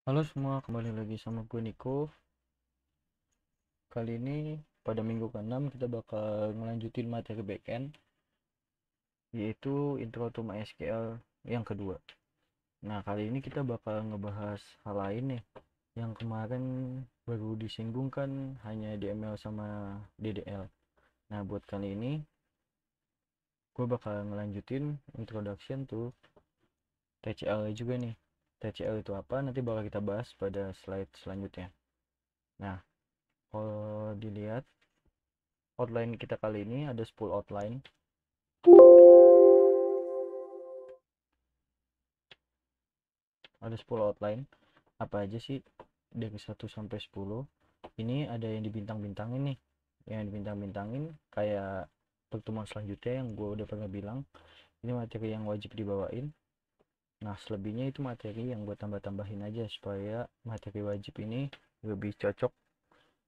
Halo semua, kembali lagi sama gue Niko. Kali ini pada minggu ke-6 kita bakal ngelanjutin materi backend, yaitu Intro to MySQL yang kedua. Nah, kali ini kita bakal ngebahas hal lain nih, yang kemarin baru disinggung kan hanya DML sama DDL. Nah, buat kali ini gue bakal ngelanjutin introduction to TCL juga nih. TCL itu apa? Nanti bakal kita bahas pada slide selanjutnya. Nah, kalau dilihat outline kita kali ini ada 10 outline. Ada 10 outline. Apa aja sih dari 1 sampai 10? Ini ada yang dibintang-bintangin nih. Yang dibintang-bintangin kayak pertemuan selanjutnya yang gue udah pernah bilang. Ini materi yang wajib dibawain. Nah, selebihnya itu materi yang gue tambah-tambahin aja supaya materi wajib ini lebih cocok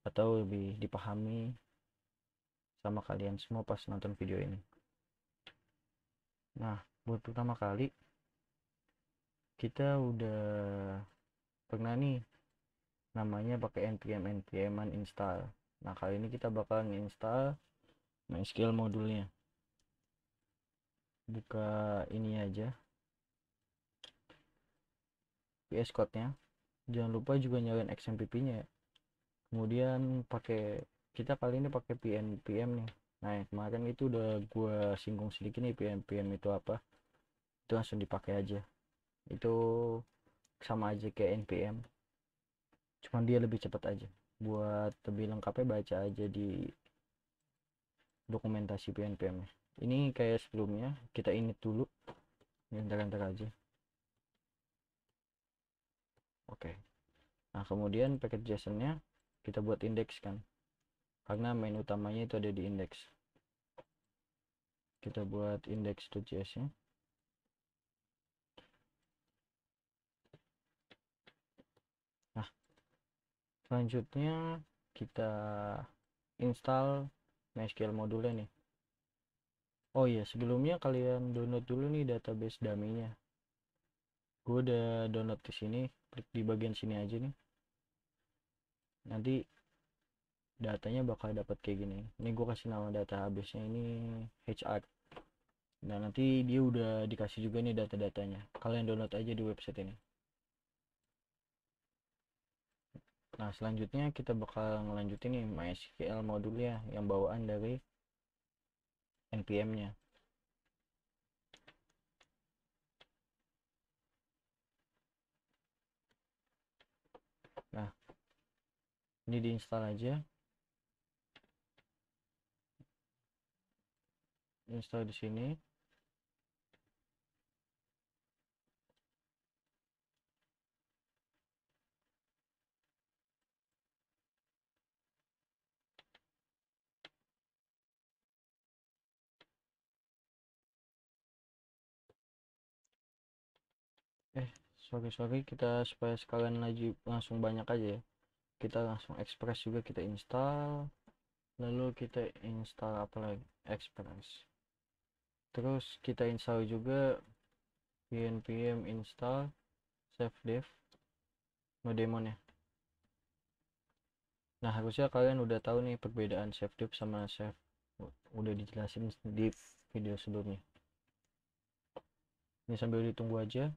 atau lebih dipahami sama kalian semua pas nonton video ini. Nah, buat pertama kali kita udah pernah nih namanya pakai npm npm install. Nah, kali ini kita bakal nginstal MySQL modulnya. Buka ini aja, VS Code nya, jangan lupa juga nyalain XMPP nya ya. Kemudian pakai, kita kali ini pakai pnpm nih. Nah, yang kemarin itu udah gua singgung sedikit nih, pnpm itu apa. Itu langsung dipakai aja, itu sama aja kayak npm, cuman dia lebih cepat aja. Buat lebih lengkapnya baca aja di dokumentasi pnpm nya. Ini kayak sebelumnya, kita init dulu, bentar-bentar aja. Oke. Nah, kemudian paket JSON-nya kita buat indeks kan, karena main utamanya itu ada di indeks. Kita buat index.js-nya. Nah, selanjutnya kita install MySQL modulnya nih. Oh iya, sebelumnya kalian download dulu nih database dummy-nya. Gue udah download ke sini, klik di bagian sini aja nih. Nanti datanya bakal dapat kayak gini. Ini gue kasih nama database-nya ini HR. Nah, nanti dia udah dikasih juga nih data-datanya. Kalian download aja di website ini. Nah, selanjutnya kita bakal ngelanjutin nih MySQL modulnya yang bawaan dari npm-nya. Nah, ini diinstal aja. Install di sini. Sorry, kita supaya sekalian lagi langsung banyak aja ya. Kita langsung Express juga kita install. Lalu kita install apa lagi? Express. Terus kita install juga npm install safedev modemon ya. Nah, harusnya kalian udah tahu nih perbedaan safedev sama safe. Udah dijelasin di video sebelumnya. Ini sambil ditunggu aja.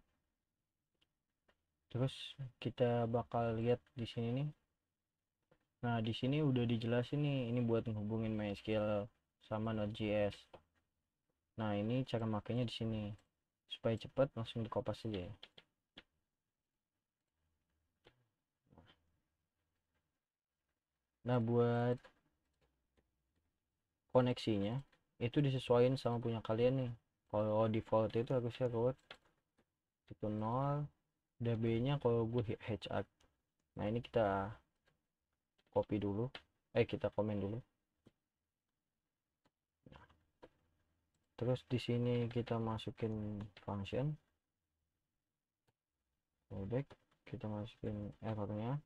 Terus kita bakal lihat di sini nih. Nah, di sini udah dijelasin nih, ini buat menghubungin MySQL sama Node.js. Nah, ini cara makainya di sini. Supaya cepat langsung dikopas aja ya. Nah, buat koneksinya itu disesuaikan sama punya kalian nih. Kalau default itu harusnya root itu 0, DB-nya kalau gue HR. Nah, ini kita copy dulu. Kita komen dulu. Terus di sini kita masukin function callback, kita masukin errornya,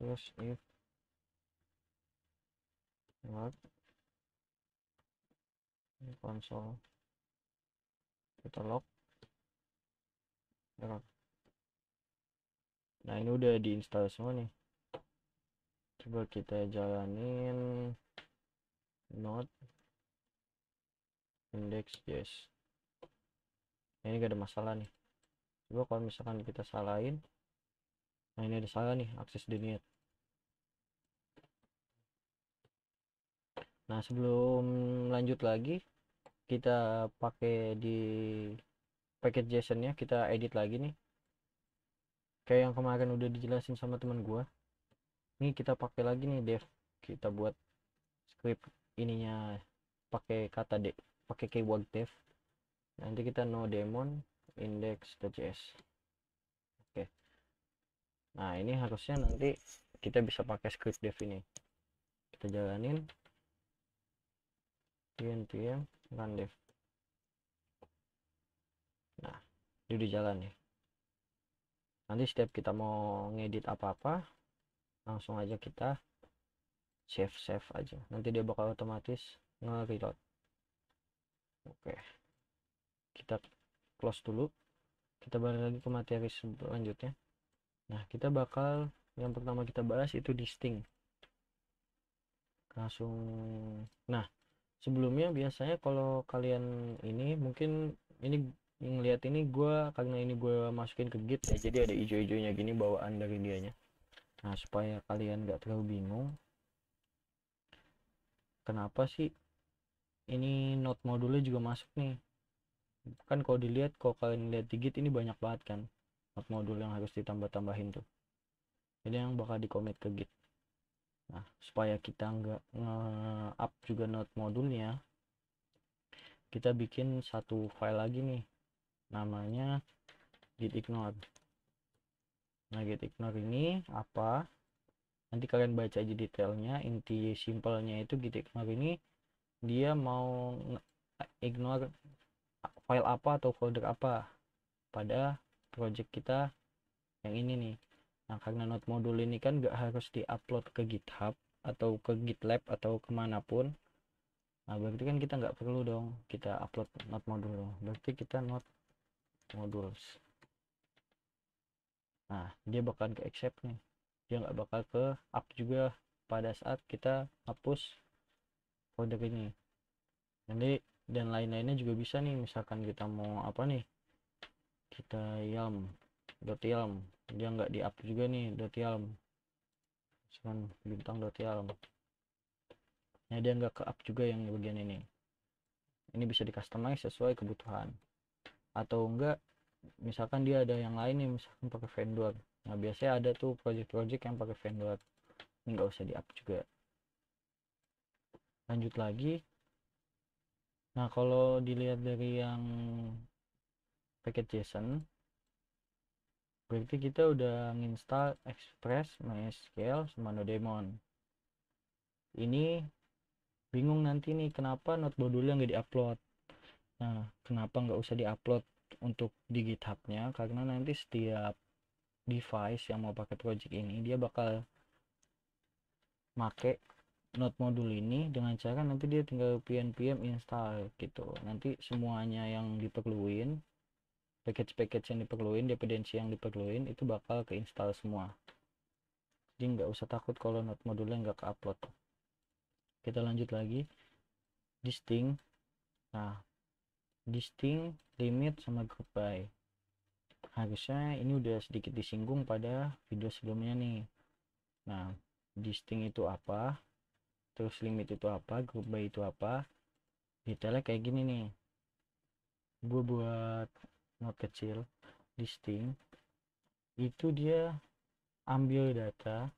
terus if not console kita log. error. Nah ini udah diinstal semua nih, coba kita jalanin node index.js. Ini gak ada masalah nih. Coba kalau misalkan kita salahin, nah ini ada salah nih, akses denied. Nah sebelum lanjut lagi, kita pakai di package JSON nya, kita edit lagi nih kayak yang kemarin udah dijelasin sama teman gua. Ini kita pakai lagi nih dev, kita buat script ininya pakai kata pakai keyword dev. Nanti kita no daemon index.js. Oke, nah ini harusnya nanti kita bisa pakai script dev ini, kita jalanin npm run dev. Nah ini udah jalan ya. Nanti setiap kita mau ngedit apa-apa, langsung aja kita save aja, nanti dia bakal otomatis nge-reload. Oke, kita close dulu, kita balik lagi ke materi selanjutnya. Nah kita bakal, yang pertama kita bahas itu distinct langsung. Nah sebelumnya biasanya kalau kalian ini mungkin ini ngeliat ini karena ini gue masukin ke git ya, jadi ada hijau-hijaunya gini bawaan dari dianya. Nah supaya kalian gak terlalu bingung kenapa sih ini node modulnya juga masuk nih, kan kalau dilihat, kalau kalian lihat di git ini banyak banget kan node modul yang harus ditambah-tambahin tuh, jadi yang bakal di commit ke git. Nah supaya kita nggak nge-up juga node modulnya, kita bikin satu file lagi nih namanya git ignore. Nah git ignore ini apa, nanti kalian baca aja detailnya. Inti simpelnya itu git ignore ini dia mau ignore file apa atau folder apa pada project kita yang ini nih. Nah karena node modul ini kan gak harus diupload ke GitHub atau ke GitLab atau kemanapun, nah berarti kan kita nggak perlu dong kita upload node modul dong, berarti kita node modules. Nah dia bakal ke accept nih, dia nggak bakal ke up juga pada saat kita hapus folder ini. Nanti dan lain-lainnya juga bisa nih, misalkan kita mau apa nih, kita yelm dia nggak di up juga nih .yelm, misalkan bintang .yelm, nah dia nggak ke up juga yang bagian ini bisa di customize sesuai kebutuhan. Atau enggak misalkan dia ada yang lain nih, misalkan pakai vendor, nah biasanya ada tuh project-project yang pakai vendor, ini nggak usah di up juga. Lanjut lagi, nah kalau dilihat dari yang package JSON, berarti kita udah nginstal Express, MySQL, sama Nodemon. Ini bingung nanti nih kenapa node modulnya nggak diupload. Nah kenapa nggak usah diupload untuk di GitHub-nya, karena nanti setiap device yang mau pakai project ini dia bakal make node modul ini dengan cara nanti dia tinggal npm install gitu. Nanti semuanya yang diperluin, package-package yang diperluin, dependensi yang diperluin itu bakal keinstall semua. Jadi nggak usah takut kalau node modulnya nggak ke upload. Kita lanjut lagi, distinct. Nah distinct, limit, sama group by, harusnya ini udah sedikit disinggung pada video sebelumnya nih. Nah distinct itu apa, terus limit itu apa, group by itu apa, detailnya kayak gini nih. Gue buat note kecil. Distinct itu dia ambil data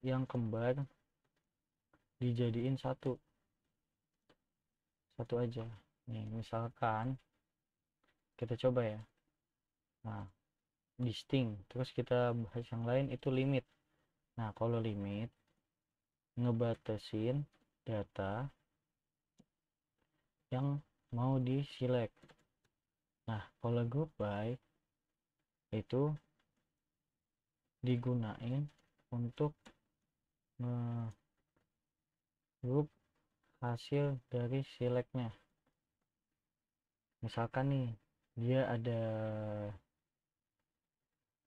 yang kembar dijadiin satu aja nih. Misalkan kita coba ya, nah distinct, terus kita bahas yang lain itu limit. Nah kalau limit ngebatasin data yang mau di select. Nah kalau group by itu digunain untuk ngegroup hasil dari selectnya. Misalkan nih dia ada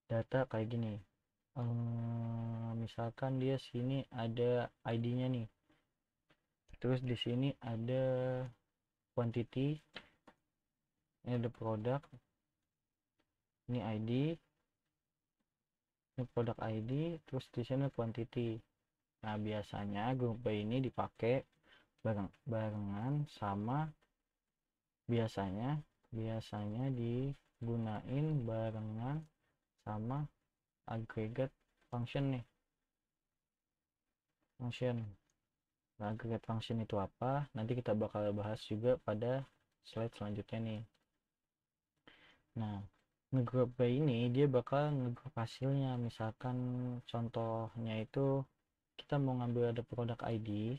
data kayak gini. Misalkan dia sini ada ID-nya nih, terus di sini ada quantity, ini ada produk, ini ID, ini produk ID, terus di sini quantity. Nah biasanya grup by ini dipakai barengan sama, biasanya digunain barengan sama aggregate function nih, function. Nah, aggregate function itu apa? Nanti kita bakal bahas juga pada slide selanjutnya nih. Nah, ngegroup by ini dia bakal ngegroup hasilnya. Misalkan contohnya itu kita mau ngambil ada produk ID,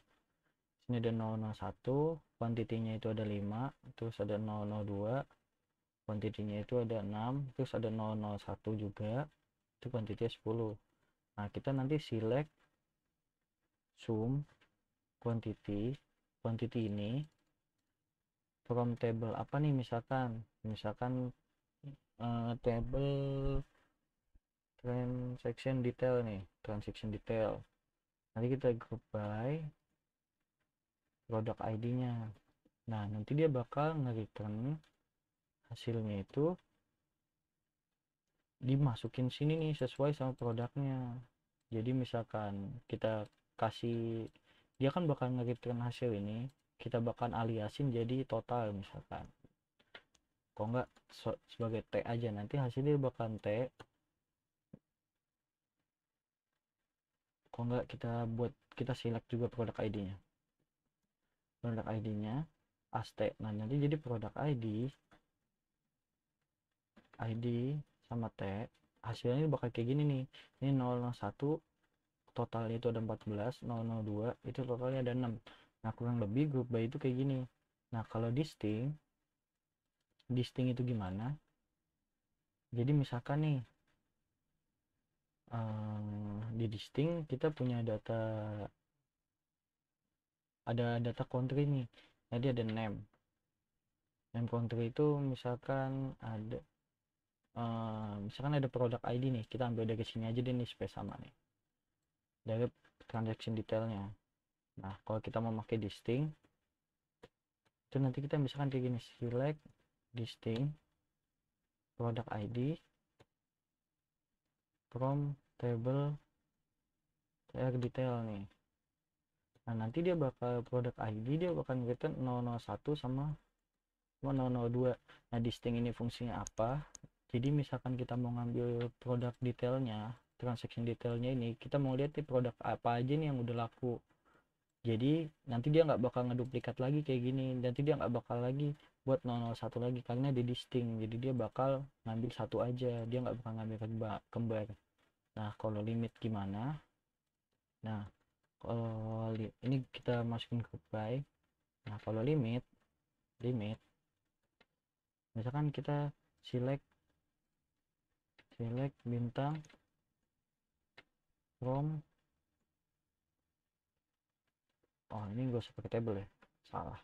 sini ada 001, kuantitinya itu ada 5, terus ada 002, kuantitinya itu ada 6, terus ada 001 juga, itu kuantitinya 10. Nah, kita nanti select sum quantity ini from table apa nih, misalkan table transaction detail nih, transaction detail. Nanti kita group by product ID-nya. Nah, nanti dia bakal nge-return hasilnya itu dimasukin sini nih sesuai sama produknya. Jadi misalkan kita kasih, dia kan bakal nge-return hasil ini, kita bakal aliasin jadi total misalkan. Kok enggak sebagai T aja, nanti hasilnya bakal T. Kok enggak kita select juga produk ID-nya. Produk ID-nya AST. Nah, nanti jadi produk ID sama T, hasilnya bakal kayak gini nih. Ini 001, totalnya itu ada 14, 002 itu totalnya ada 6. Nah, kurang lebih group by itu kayak gini. Nah, kalau distinct itu gimana? Jadi misalkan nih di distinct kita punya data, ada data country nih. Jadi ada name country itu misalkan ada ada produk ID nih, kita ambil dari sini aja deh nih supaya sama nih, dari transaction detailnya. Nah, kalau kita mau pakai distinct itu nanti kita misalkan kayak gini, select distinct product ID from table tr detail nih. Nah, nanti dia bakal product ID dia bakal return 001 sama 002. Nah, distinct ini fungsinya apa? Jadi misalkan kita mau ngambil produk detailnya, transaction detailnya ini, kita mau lihat nih produk apa aja nih yang udah laku. Jadi nanti dia nggak bakal ngeduplikat lagi kayak gini, nanti dia nggak bakal lagi buat 001 lagi karena dia distinct. Jadi dia bakal ngambil satu aja, dia nggak bakal ngambil kembar. Nah, kalau limit gimana? Nah, kalau ini kita masukin ke by. Nah, kalau limit misalkan kita select bintang from, oh ini gak usah pakai table ya, salah,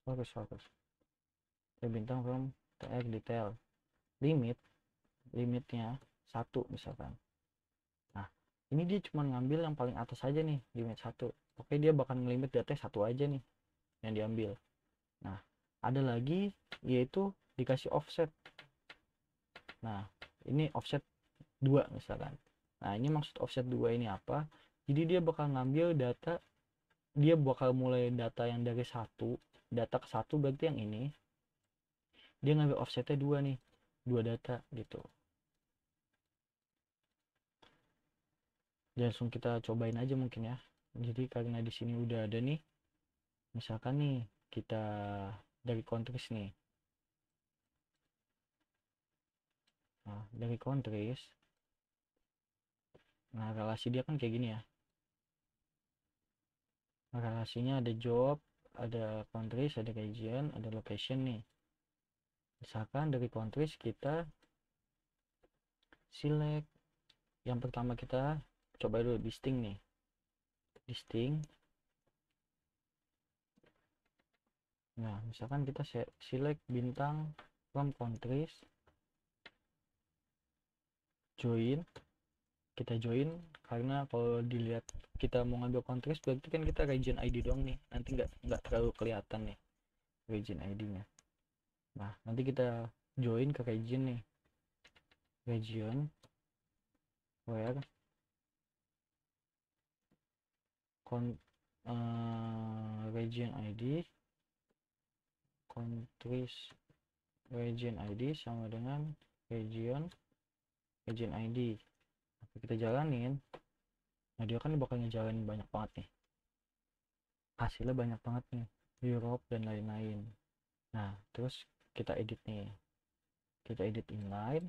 sorry bintang from tr detail, limitnya 1 misalkan. Nah, ini dia cuma ngambil yang paling atas aja nih, limit 1. Oke, dia bakal limit data 1 aja nih yang diambil. Nah, ada lagi yaitu dikasih offset. Nah, ini offset 2 misalkan. Nah, ini maksud offset 2 ini apa? Jadi dia bakal ngambil data, dia bakal mulai data yang dari 1, data ke 1 berarti yang ini. Dia ngambil offsetnya 2 nih, 2 data gitu. Langsung kita cobain aja mungkin ya. Jadi karena di sini udah ada nih, misalkan nih kita dari countries nih. Nah, dari countries, nah relasi dia kan kayak gini ya. Nah, relasinya ada job, ada countries, ada region, ada location nih. Misalkan dari countries kita select, yang pertama kita coba dulu distinct nih, nah misalkan kita select bintang from countries, join, kita join karena kalau dilihat kita mau ngambil countries berarti kan kita region ID doang nih, nanti nggak terlalu kelihatan nih region ID-nya. Nah nanti kita join ke region nih, region where region ID countries region ID sama dengan region ID. Kita jalanin, nah dia kan bakal ngejalanin banyak banget nih, hasilnya banyak banget nih, Europe dan lain-lain. Nah terus kita edit nih, kita edit inline.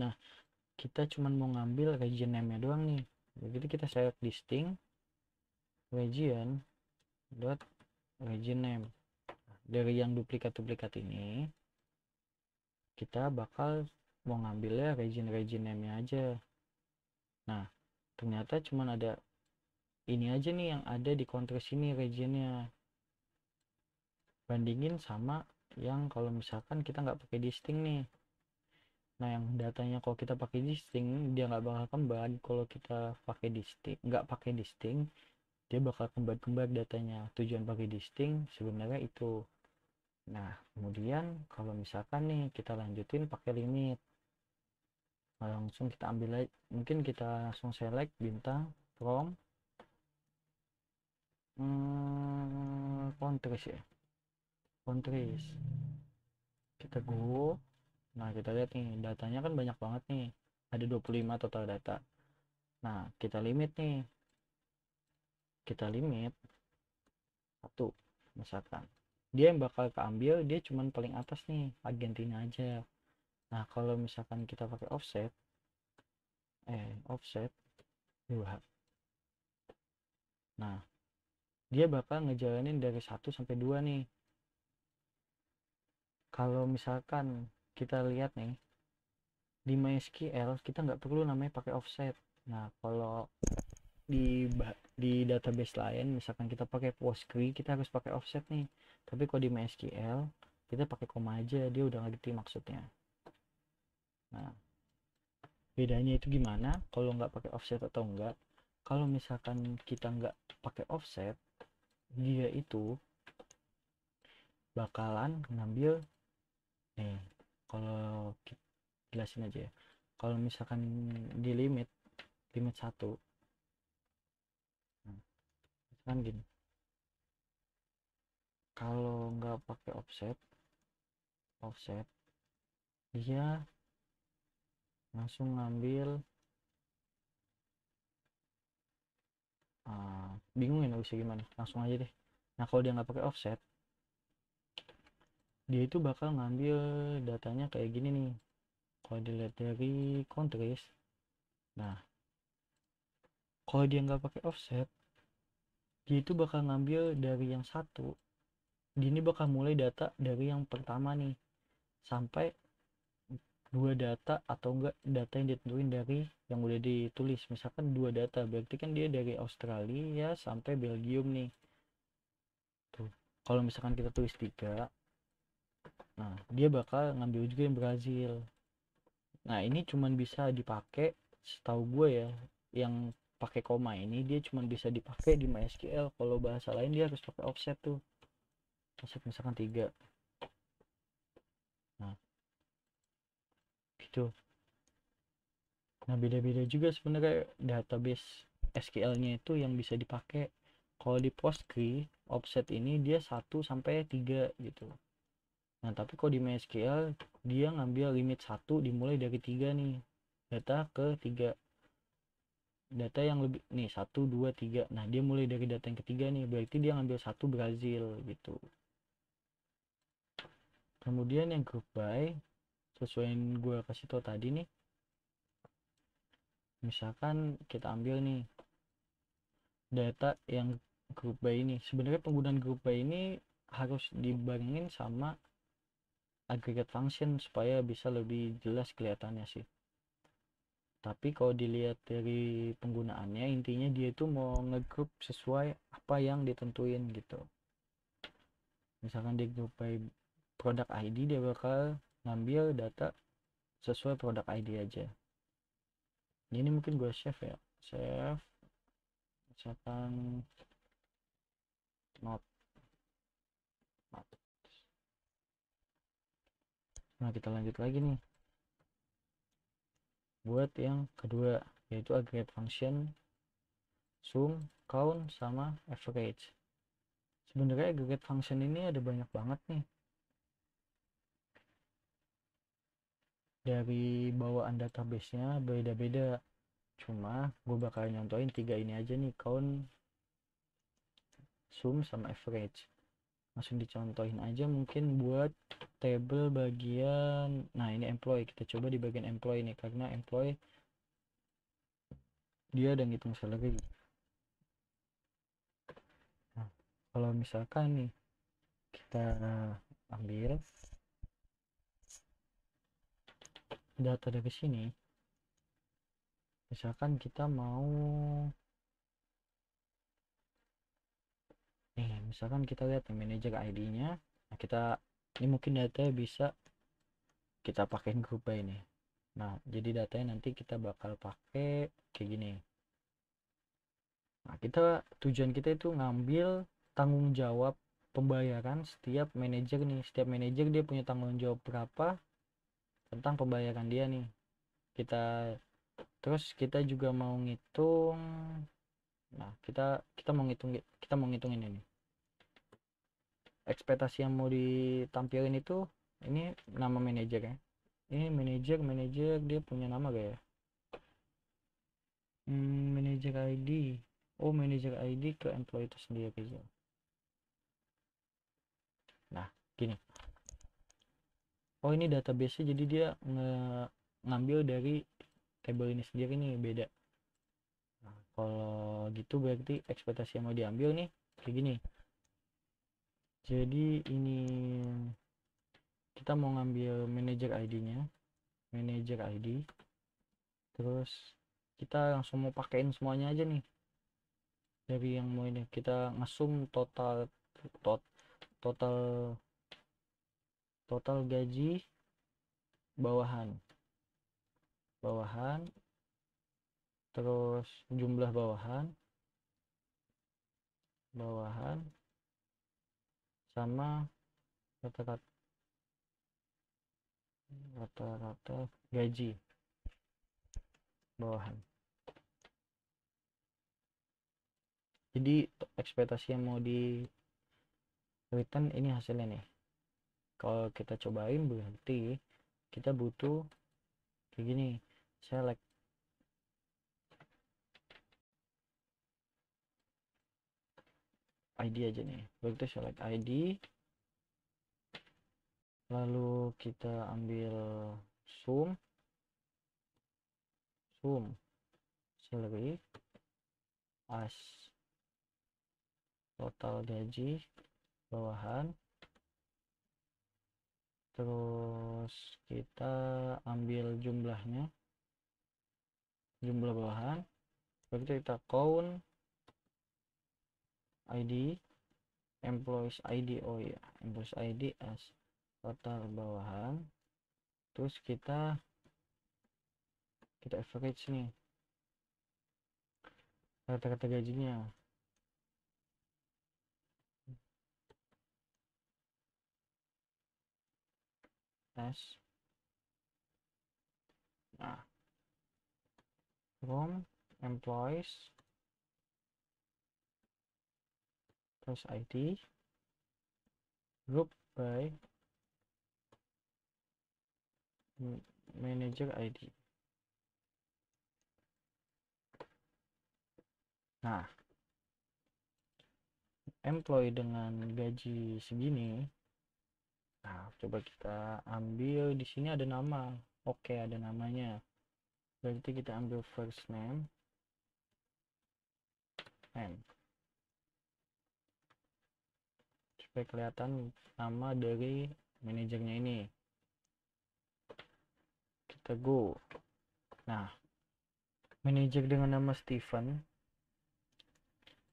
Nah kita cuman mau ngambil region name nya doang nih, begitu kita select distinct region dot region name. Dari yang duplikat ini kita bakal mau ngambilnya region name nya aja. Nah ternyata cuman ada ini aja nih yang ada di country sini regionnya, bandingin sama yang kalau misalkan kita nggak pakai distinct nih. Nah yang datanya kalau kita pakai distinct dia nggak bakal kembar, kalau kita pakai distinct nggak pakai distinct dia bakal kembar datanya. Tujuan pakai distinct sebenarnya itu. Nah kemudian kalau misalkan nih kita lanjutin pakai limit, langsung kita ambil aja, mungkin kita langsung select bintang from countries ya, countries, kita go. Nah kita lihat nih datanya kan banyak banget nih, ada 25 total data. Nah kita limit nih, kita limit 1 misalkan, dia yang bakal keambil dia cuman paling atas nih Argentina aja. Nah kalau misalkan kita pakai offset offset 2, nah dia bakal ngejalanin dari 1 sampai 2 nih. Kalau misalkan kita lihat nih di MySQL kita nggak perlu namanya pakai offset. Nah kalau di database lain misalkan kita pakai Postgre kita harus pakai offset nih, tapi kalau di MySQL kita pakai koma aja, dia udah ngerti maksudnya. Nah bedanya itu gimana kalau nggak pakai offset atau enggak? Kalau misalkan kita nggak pakai offset, dia itu bakalan ngambil nih, kalau jelasin aja ya, kalau misalkan di limit 1, kan gini, kalau nggak pakai offset dia langsung ngambil bingung ya nulisnya gimana, langsung aja deh. Nah kalau dia nggak pakai offset dia itu bakal ngambil datanya kayak gini nih, kalau dilihat dari countries. Nah kalau dia nggak pakai offset dia itu bakal ngambil dari yang 1, dia ini bakal mulai data dari yang pertama nih sampai 2 data atau enggak data yang ditentuin dari yang udah ditulis. Misalkan 2 data berarti kan dia dari Australia sampai Belgium nih tuh. Kalau misalkan kita tulis 3, nah dia bakal ngambil juga yang Brazil. Nah ini cuman bisa dipakai setahu gue ya, yang pakai koma ini dia cuman bisa dipakai di MySQL. Kalau bahasa lain dia harus pakai offset tuh, offset misalkan 3. Nah gitu. Nah beda-beda juga sebenarnya database SQL nya itu yang bisa dipakai. Kalau di Postgre offset ini dia 1 sampai 3 gitu. Nah tapi kalau di MySQL dia ngambil limit 1 dimulai dari 3 nih, data ke 3, data yang lebih nih 1 2 3. Nah dia mulai dari data yang ketiga nih, berarti dia ngambil 1 Brazil gitu. Kemudian yang group by sesuai yang gue kasih tau tadi nih, misalkan kita ambil nih data yang group by ini. Sebenarnya penggunaan group by ini harus dibarengin sama aggregate function supaya bisa lebih jelas kelihatannya sih. Tapi kalau dilihat dari penggunaannya intinya dia itu mau ngegroup sesuai apa yang ditentuin gitu. Misalkan di group by produk ID dia bakal ngambil data sesuai produk ID aja. Ini mungkin gue save ya, save misalkan not. Nah kita lanjut lagi nih buat yang kedua, yaitu aggregate function sum, count, sama average. Sebenarnya aggregate function ini ada banyak banget nih, dari bawaan database-nya beda-beda, cuma gue bakal nyontohin 3 ini aja nih, count, sum, sama average. Langsung dicontohin aja mungkin buat table bagian, nah ini employee, kita coba di bagian employee nih, karena employee dia ada ngitung salary. Nah, kalau misalkan nih kita ambil data dari sini, misalkan kita mau nih, misalkan kita lihat nih manager ID-nya. Nah, ini mungkin data bisa kita pakai grup by ini. Nah, jadi datanya nanti kita bakal pakai kayak gini. Nah, tujuan kita itu ngambil tanggung jawab pembayaran setiap manajer nih. Setiap manajer dia punya tanggung jawab berapa tentang pembayaran dia nih. Terus kita juga mau ngitung. Nah, kita mau ngitung ini nih. Ekspektasi yang mau ditampilin itu, ini nama manajer ya. Ini manajer dia punya nama gak ya? Manager ID. Oh, manager ID ke employee itu sendiri aja. Nah, gini. Oh, ini database jadi dia ngambil dari table ini sendiri nih, beda. Nah, kalau gitu berarti ekspektasi yang mau diambil nih kayak gini. Jadi ini kita mau ngambil manager ID-nya, manager ID. Terus kita langsung mau pakein semuanya aja nih. Dari yang mau ini kita ngesum total gaji bawahan, terus jumlah bawahan sama rata-rata gaji bawahan. Jadi ekspektasi yang mau di return ini hasilnya nih. Kalau kita cobain berarti kita butuh kayak gini, select ID aja nih. Berarti select ID, lalu kita ambil sum salary as total gaji bawahan, terus kita ambil jumlah bawahan, berarti kita count ID employees ID, oh ya, employees ID as total bawahan, terus kita average nih rata-rata gajinya. Nah, from employees plus ID group by manager ID. Nah, employee dengan gaji segini. Nah, coba kita ambil di sini ada nama. Oke, ada namanya. Berarti kita ambil first name. Supaya kelihatan nama dari manajernya ini. Kita go. Nah, manajer dengan nama Steven,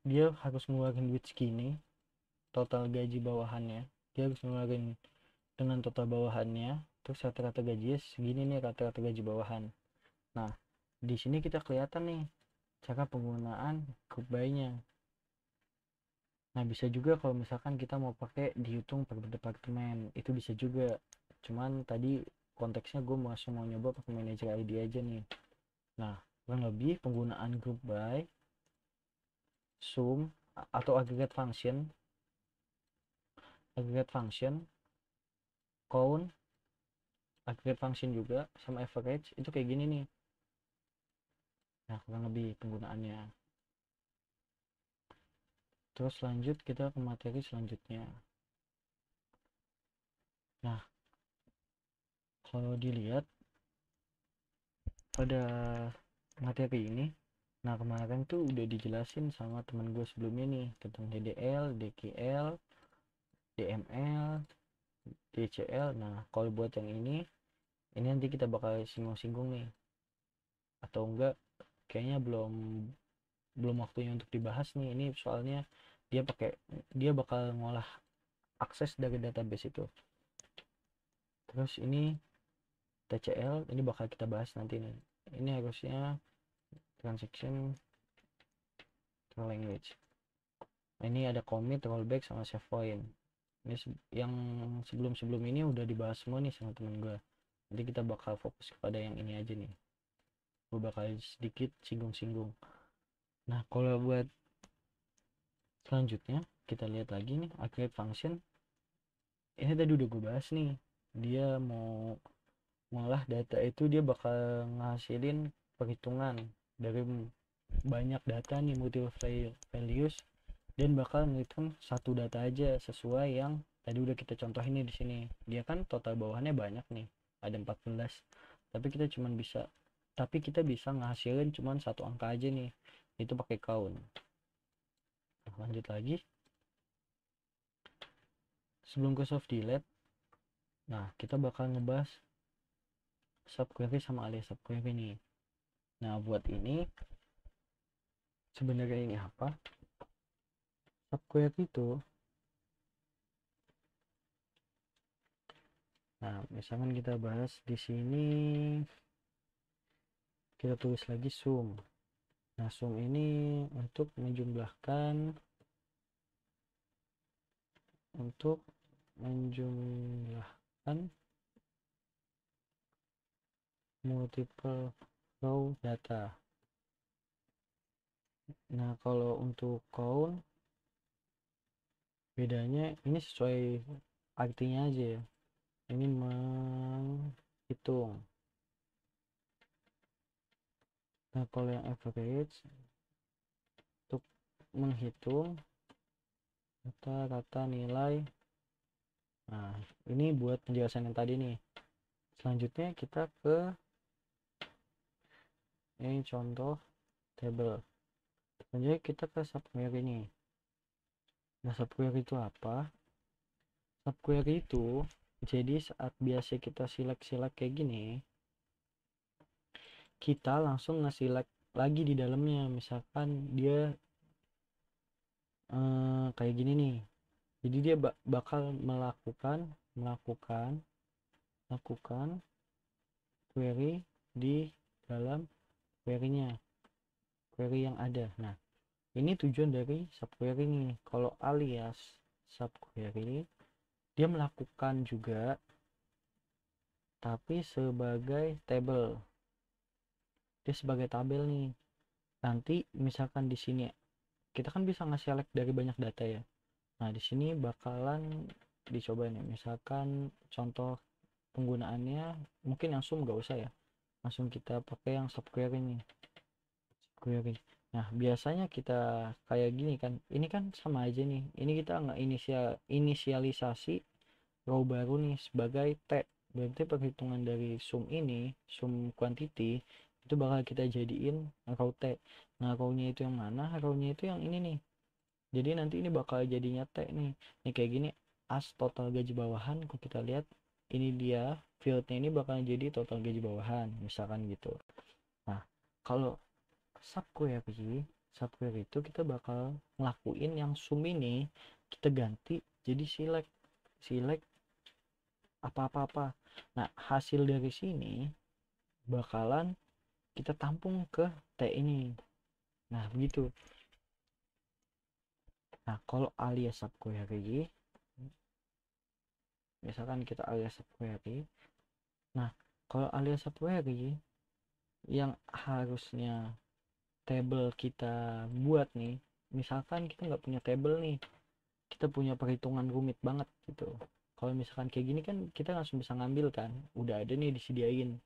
dia harus ngeluarin duit segini, total gaji bawahannya. Dia harus ngeluarin dengan total bawahannya, terus rata-rata gajinya segini nih, rata-rata gaji bawahan. Nah, di sini kita kelihatan nih cara penggunaan group by-nya. Nah, bisa juga kalau misalkan kita mau pakai dihitung per departemen, itu bisa juga. Cuman tadi konteksnya gue langsung mau nyoba pakai manager ID aja nih. Nah, kurang lebih penggunaan group by, sum, atau aggregate function, count, aggregate function juga, sama average, itu kayak gini nih. Nah, kurang lebih penggunaannya. Terus lanjut kita ke materi selanjutnya. Nah, kalau dilihat pada materi ini, nah kemarin tuh udah dijelasin sama teman gue sebelumnya nih tentang DDL, DKL, DML, DCL. Nah, kalau buat yang ini nanti kita bakal singgung-singgung nih, atau enggak kayaknya belum waktunya untuk dibahas nih. Ini soalnya dia bakal ngolah akses dari database itu. Terus ini TCL, ini bakal kita bahas nanti nih. Ini harusnya transaction language. Nah, ini ada commit, rollback, sama save point. Ini yang sebelum ini udah dibahas semua nih sama temen gue. Nanti kita bakal fokus kepada yang ini aja nih. Gue bakal sedikit singgung-singgung. Nah, kalau buat selanjutnya kita lihat lagi nih aggregate function. Ini tadi udah gue bahas nih. Dia mau ngolah data itu, dia bakal ngasilin perhitungan dari banyak data nih, multiple values, dan bakal ngitung satu data aja sesuai yang tadi udah kita contohin nih di sini. Dia kan total bawahannya banyak nih, ada 14. Tapi kita bisa ngasilin cuman satu angka aja nih. Itu pakai count. Nah, lanjut lagi. Sebelum ke soft delete, nah kita bakal ngebahas subquery sama alias subquery nih. Nah, buat ini sebenarnya ini apa? Subquery itu, nah misalkan kita bahas di sini, kita tulis lagi sum. Nah, sum ini untuk menjumlahkan multiple row data. Nah, kalau untuk count bedanya ini sesuai artinya aja ya. Ini menghitung. Nah, kalau yang average untuk menghitung rata-rata nilai. Nah, ini buat penjelasan yang tadi nih. Selanjutnya kita ke ini contoh table. Selanjutnya kita ke subquery nih. Nah, subquery itu apa? Subquery itu jadi saat biasa kita select kayak gini, kita langsung nge-select lagi di dalamnya. Misalkan dia kayak gini nih, jadi dia bakal melakukan query di dalam query yang ada. Nah, ini tujuan dari subquery nih. Kalau alias subquery, dia melakukan juga tapi sebagai table. Dia sebagai tabel nih. Nanti misalkan di sini kita kan bisa nge-select dari banyak data ya. Nah, di sini bakalan dicoba nih. Misalkan contoh penggunaannya mungkin yang sum gak usah ya. Langsung kita pakai yang subquery nih. Query. Nah, biasanya kita kayak gini kan. Ini kan sama aja nih. Ini kita nggak inisialisasi row baru nih sebagai T. Berarti perhitungan dari sum ini, sum quantity, itu bakal kita jadiin row T. Nah, row-nya itu yang mana? Row-nya itu yang ini nih. Jadi nanti ini bakal jadinya T nih. Ini kayak gini, as total gaji bawahan. Kalau kita lihat, ini dia fieldnya ini bakal jadi total gaji bawahan, misalkan gitu. Nah, kalau subquery itu kita bakal ngelakuin yang sum ini kita ganti jadi select apa-apa-apa. Nah, hasil dari sini bakalan kita tampung ke T ini. Nah, begitu. Nah, kalau alias subquery, misalkan kita alias subquery. Nah, kalau alias subquery yang harusnya table kita buat nih, misalkan kita nggak punya table nih, kita punya perhitungan rumit banget gitu. Kalau misalkan kayak gini kan kita langsung bisa ngambil kan, udah ada nih disediain.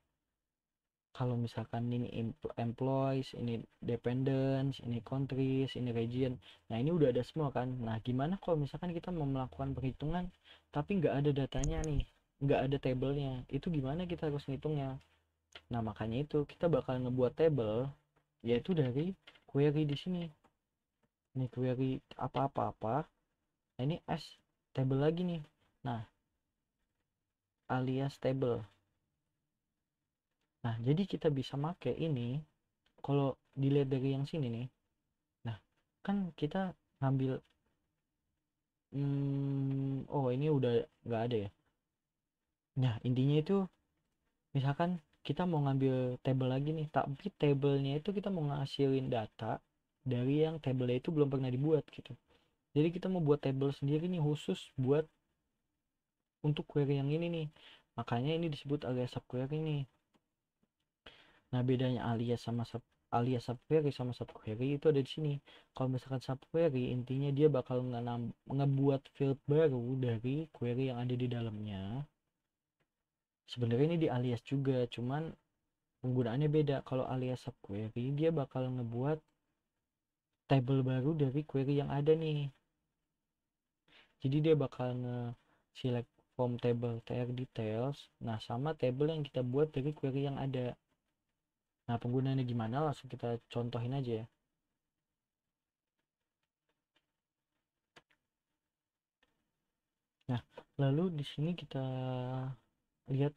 Kalau misalkan ini employees, ini dependents, ini countries, ini region, nah ini udah ada semua kan. Nah, gimana kalau misalkan kita mau melakukan perhitungan tapi nggak ada datanya nih, nggak ada tabelnya, itu gimana kita harus ngitungnya? Nah, makanya itu kita bakal ngebuat table, yaitu dari query di sini. Ini query apa-apa-apa, nah ini as table lagi nih. Nah, alias table. Nah, jadi kita bisa make ini kalau dilihat dari yang sini nih. Nah, kan kita ngambil oh ini udah nggak ada ya. Nah, intinya itu misalkan kita mau ngambil table lagi nih, tapi tablenya itu kita mau ngasilin data dari yang tablenya itu belum pernah dibuat gitu. Jadi kita mau buat table sendiri nih khusus buat untuk query yang ini nih. Makanya ini disebut alias subquery nih. Nah, bedanya alias subquery sama subquery itu ada di sini. Kalau misalkan subquery, intinya dia bakal ngebuat field baru dari query yang ada di dalamnya. Sebenarnya ini di alias juga, cuman penggunaannya beda. Kalau alias subquery, dia bakal ngebuat table baru dari query yang ada nih. Jadi dia bakal select from table tr details, nah sama table yang kita buat dari query yang ada. Nah, penggunaannya gimana? Langsung kita contohin aja ya. Nah, lalu di sini kita lihat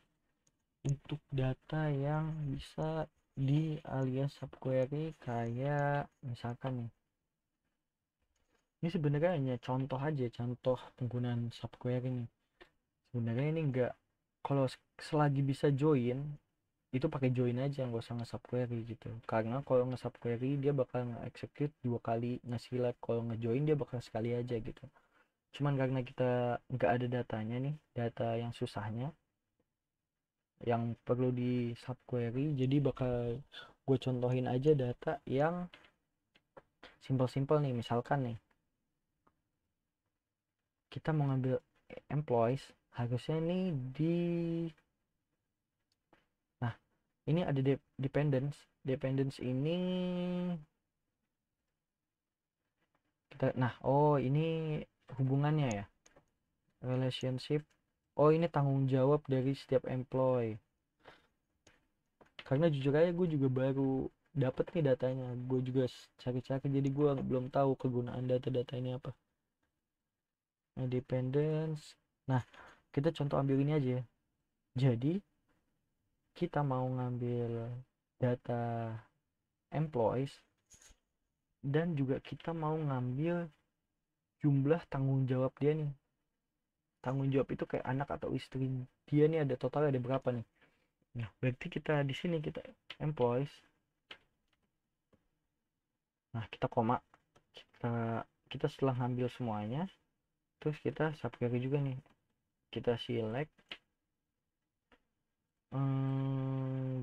untuk data yang bisa di alias subquery, kayak misalkan nih. Ini sebenarnya hanya contoh aja, contoh penggunaan subquery nih. Sebenarnya ini enggak, kalau selagi bisa join itu pakai join aja, nggak usah nge-subquery gitu. Karena kalau nge-subquery dia bakal nge-execute dua kali, nge-select. Kalau nge-join dia bakal sekali aja gitu. Cuman karena kita nggak ada datanya nih, data yang susahnya yang perlu di subquery, jadi bakal gue contohin aja data yang simple-simple nih. Misalkan nih kita mau ngambil employees, harusnya nih di, nah ini ada dependence ini kita, nah oh ini hubungannya ya, relationship. Oh, ini tanggung jawab dari setiap employee. Karena jujur aja gue juga baru dapet nih datanya, gue juga cari-cari, jadi gue belum tahu kegunaan data-data ini apa. Nah, dependence, nah kita contoh ambil ini aja ya. Jadi kita mau ngambil data employees dan juga kita mau ngambil jumlah tanggung jawab dia nih. Tanggung jawab itu kayak anak atau istri dia nih, ada total ada berapa nih. Nah, berarti kita di sini kita employees. Nah, kita koma, kita kita setelah ngambil semuanya, terus kita subquery juga nih. Kita select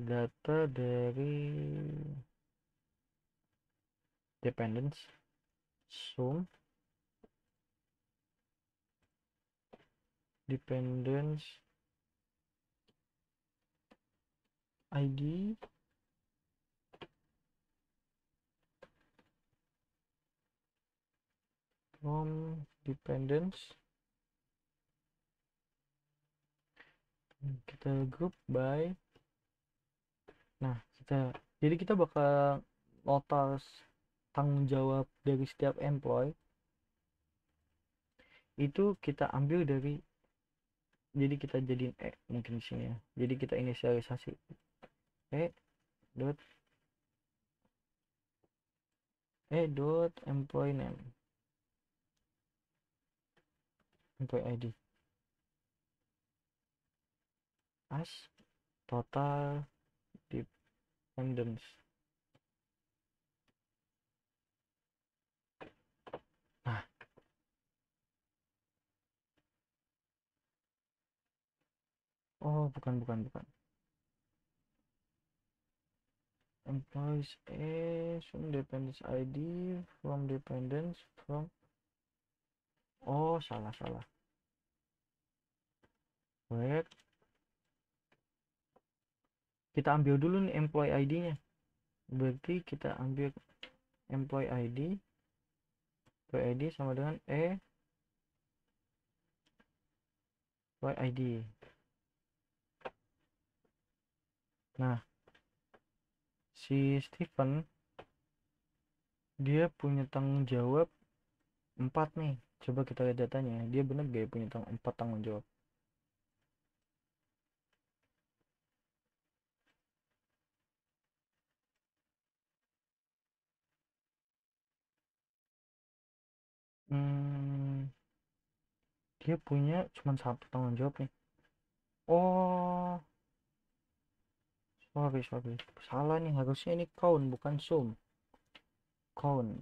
data dari dependence sum dependence ID from dependence, kita group by. Nah, jadi kita bakal notas tanggung jawab dari setiap employee itu kita ambil dari, jadi kita jadiin mungkin di sini ya. Jadi kita inisialisasi dot dot employee name, employee ID. as total dependence. Nah, oh bukan, employees from dependence ID from dependence from, oh salah. Wait, kita ambil dulu nih employee ID-nya. Berarti kita ambil employee ID sama dengan employee ID. Nah, si Steven dia punya tanggung jawab 4 nih. Coba kita lihat datanya. Dia bener gak punya 4 tanggung jawab? Hmm, dia punya cuma 1 tanggung jawab nih. Oh, sorry. Salah nih, harusnya ini count bukan sum. Count.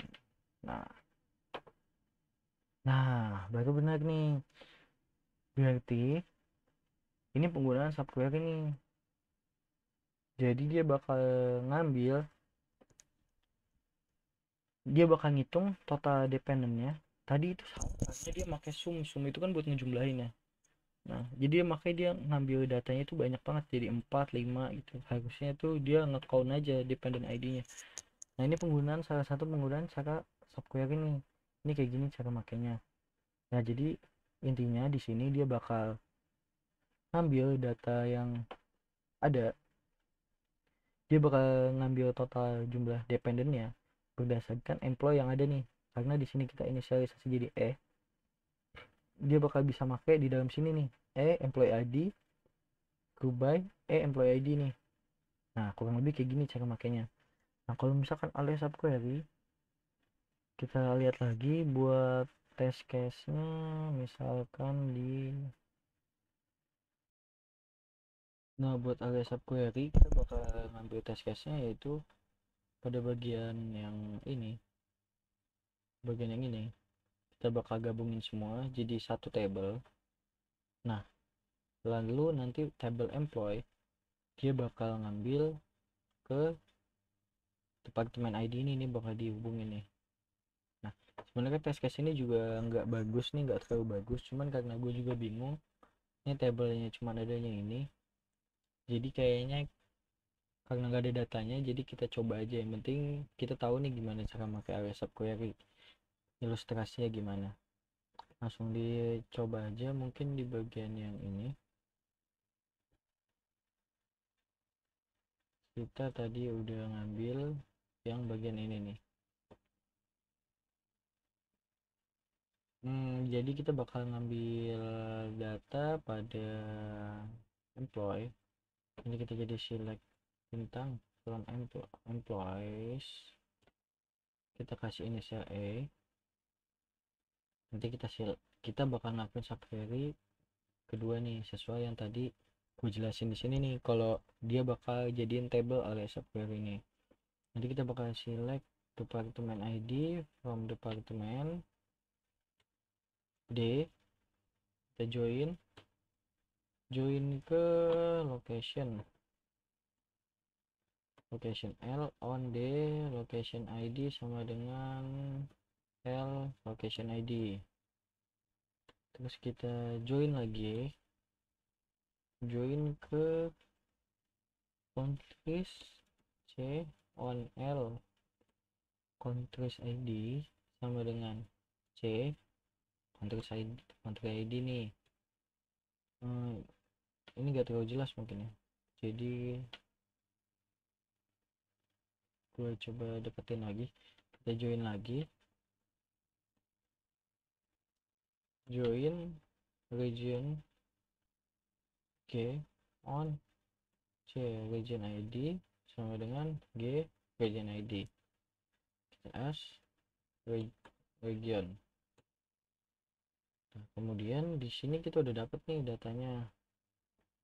Nah, baru benar nih. Berarti ini penggunaan subquery nih. Jadi ngambil dia bakal ngitung total dependentnya. Tadi itu salah, karena dia pakai sum itu kan buat ngejumlahin ya. Nah, jadi makanya dia ngambil datanya itu banyak banget, jadi 4 5 gitu. Harusnya tuh dia nge-count aja dependent ID-nya. Nah, ini salah satu penggunaan cara subquery nih. Ini kayak gini cara makainya. Nah, jadi intinya di sini dia bakal ngambil data yang ada. Dia bakal ngambil total jumlah dependentnya berdasarkan employee yang ada nih. Karena di sini kita inisialisasi jadi dia bakal bisa pakai di dalam sini nih, employee ID group by employee ID nih. Nah, kurang lebih kayak gini cara makainya. Nah, kalau misalkan alias subquery, kita lihat lagi buat test case-nya. Misalkan buat alias subquery kita bakal ngambil test case-nya yaitu pada bagian yang ini. Kita bakal gabungin semua jadi satu table. Nah, lalu nanti table employee dia bakal ngambil ke departemen ID ini bakal dihubungin nih. Nah, sebenarnya test case ini juga nggak bagus nih, nggak terlalu bagus, cuman karena gue juga bingung ini tablenya cuman adanya ini, jadi kayaknya karena nggak ada datanya jadi kita coba aja. Yang penting kita tahu nih gimana cara pakai alias subquery, ilustrasinya gimana. Langsung dicoba aja mungkin di bagian yang ini. Kita tadi udah ngambil yang bagian ini nih. Jadi kita bakal ngambil data pada employee. Ini kita jadi select bintang from employees, kita kasih inisial nanti kita bakal ngelakuin subquery kedua nih sesuai yang tadi gue jelasin di sini nih. Kalau dia bakal jadiin table alias subquery nih, nanti kita bakal select department ID from department D, kita join ke location L on D, location ID sama dengan L location ID. Terus kita join ke countries C on L countries ID sama dengan C country ID nih. Ini gak terlalu jelas mungkin ya, jadi gue coba deketin lagi. Kita join region G on C region ID sama dengan G region ID. S region. Nah, kemudian di sini kita udah dapet nih datanya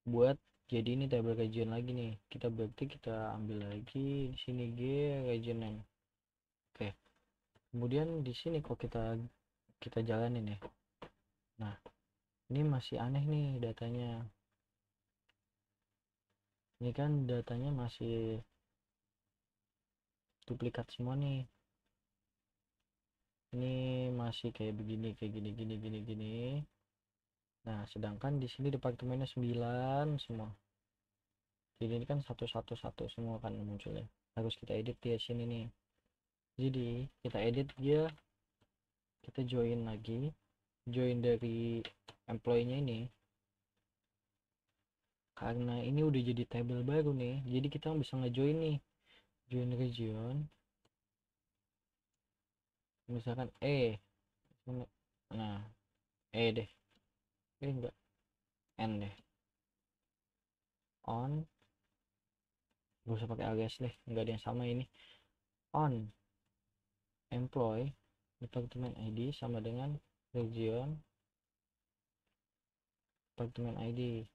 buat Jadi ini tabel region lagi nih, berarti kita ambil lagi di sini G region name. Oke, kemudian di sini kok kita jalanin ya. Nah, ini masih aneh nih datanya. Ini kan datanya masih duplikat semua nih. Ini masih kayak begini, kayak gini. Nah, sedangkan di sini departemennya 9 semua. Jadi ini kan satu semua kan munculnya. Harus kita edit di sini nih. Jadi kita edit dia, kita join lagi, join dari employee-nya ini. Karena ini udah jadi table baru nih, jadi kita bisa ngejoin nih, join region. Misalkan nah deh, enggak N deh, on, gak usah pakai alias deh, enggak ada yang sama ini. On employee department ID sama dengan region department ID.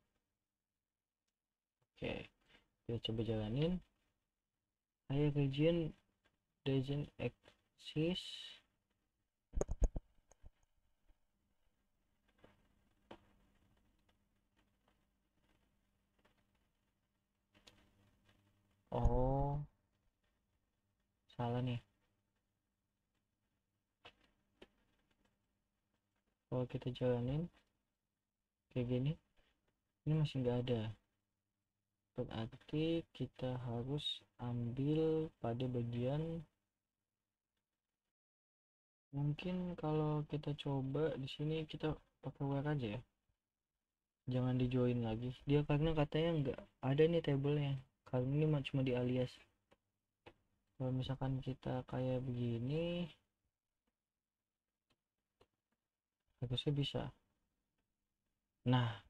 Oke, kita coba jalanin. Saya region doesn't exist. Oh, salah nih. Kalau kita jalanin kayak gini, ini masih nggak ada. Berarti kita harus ambil pada bagian, mungkin kalau kita coba di sini kita pakai where aja ya, jangan di join lagi dia karena katanya nggak ada nih tabelnya, kalau ini cuma di alias. Kalau misalkan kita kayak begini harusnya bisa. Nah,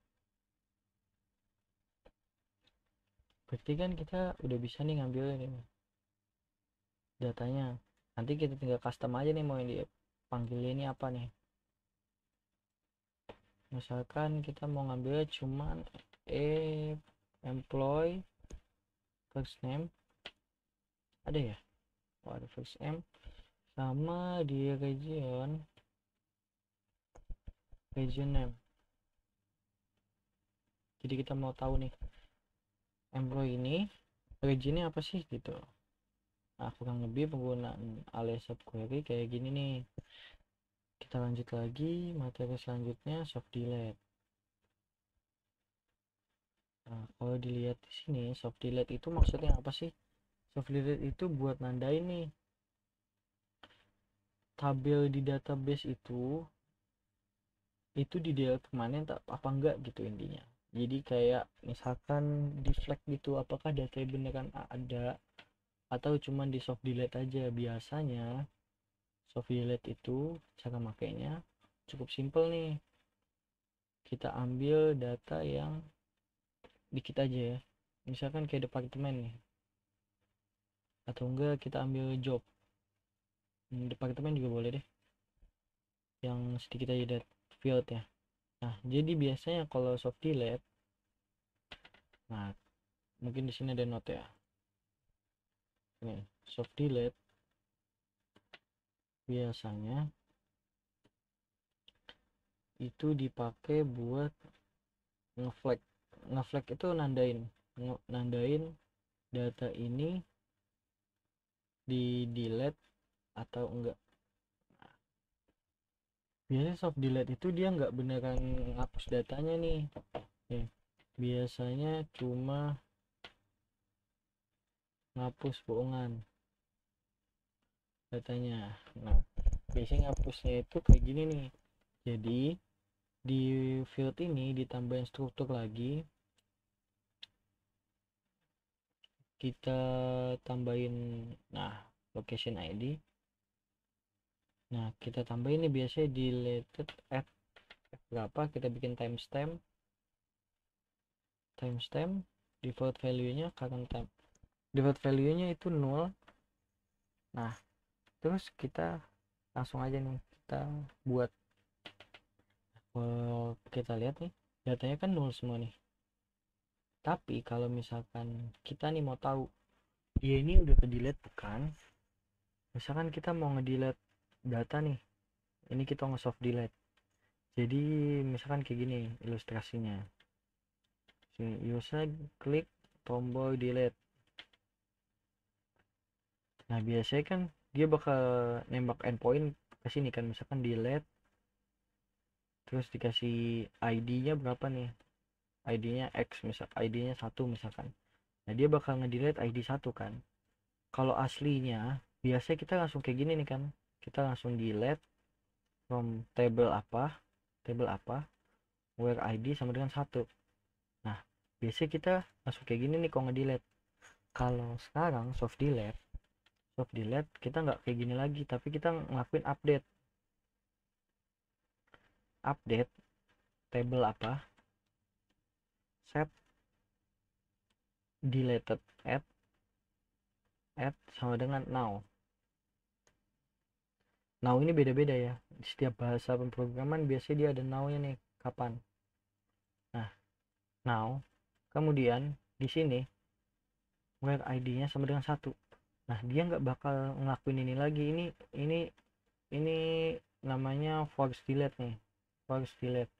berarti kan kita udah bisa nih ngambil ini datanya. Nanti kita tinggal custom aja nih mau yang dipanggil ini apa nih. Misalkan kita mau ngambil cuman employee first name, ada ya, ada first name sama di region name. Jadi kita mau tahu nih employee ini regionnya apa sih gitu. Nah, kurang lebih penggunaan alias subquery kayak gini nih. Kita lanjut lagi, materi selanjutnya soft delete. Nah, kalau dilihat di sini soft delete itu maksudnya apa sih? Soft delete itu buat nandain nih tabel di database itu di delete permanen apa enggak gitu intinya. Jadi kayak misalkan di flag gitu, apakah data beneran ada atau cuman di soft delete aja. Biasanya soft delete itu cara makainya cukup simple nih, kita ambil data yang dikit aja ya, misalkan kayak departemen nih, atau enggak kita ambil job. Departemen juga boleh deh, yang sedikit aja field ya. Nah, jadi biasanya kalau soft delete, nah mungkin di sini ada note ya, ini soft delete biasanya itu dipakai buat ngeflag itu nandain data ini di delete atau enggak. Biasanya soft delete itu dia nggak beneran ngapus datanya nih. Biasanya cuma ngapus bohongan datanya. Nah, biasanya ngapusnya itu kayak gini nih. Jadi di field ini ditambahin struktur lagi, kita tambahin location ID. Nah, kita tambahin ini biasanya deleted at berapa, kita bikin timestamp default value nya current time, default value nya itu 0. Nah, terus kita langsung aja nih kita buat. Kalau kita lihat nih datanya kan 0 semua nih, Tapi kalau misalkan kita nih mau tahu ya ini udah ke delete bukan, misalkan kita mau nge-delete data nih, ini kita nge-soft delete. Jadi misalkan kayak gini ilustrasinya, sini user klik tombol delete. Nah biasanya kan dia bakal nembak endpoint ke sini kan, misalkan delete terus dikasih ID-nya berapa nih, ID-nya X, misal ID-nya 1 misalkan. Nah dia bakal nge-delete ID 1 kan. Kalau aslinya biasanya kita langsung kayak gini nih kan, kita langsung delete from table apa where ID sama dengan 1. Nah biasanya kita langsung kayak gini nih kalau nge-delete. Kalau sekarang soft delete kita nggak kayak gini lagi, tapi kita ngelakuin update table apa set deleted add sama dengan now. Now ini beda-beda ya, di setiap bahasa pemrograman biasanya dia ada now nya nih kapan. Nah now kemudian di sini where ID nya sama dengan 1. Nah dia nggak bakal ngelakuin ini lagi, ini namanya force delete nih, force delete.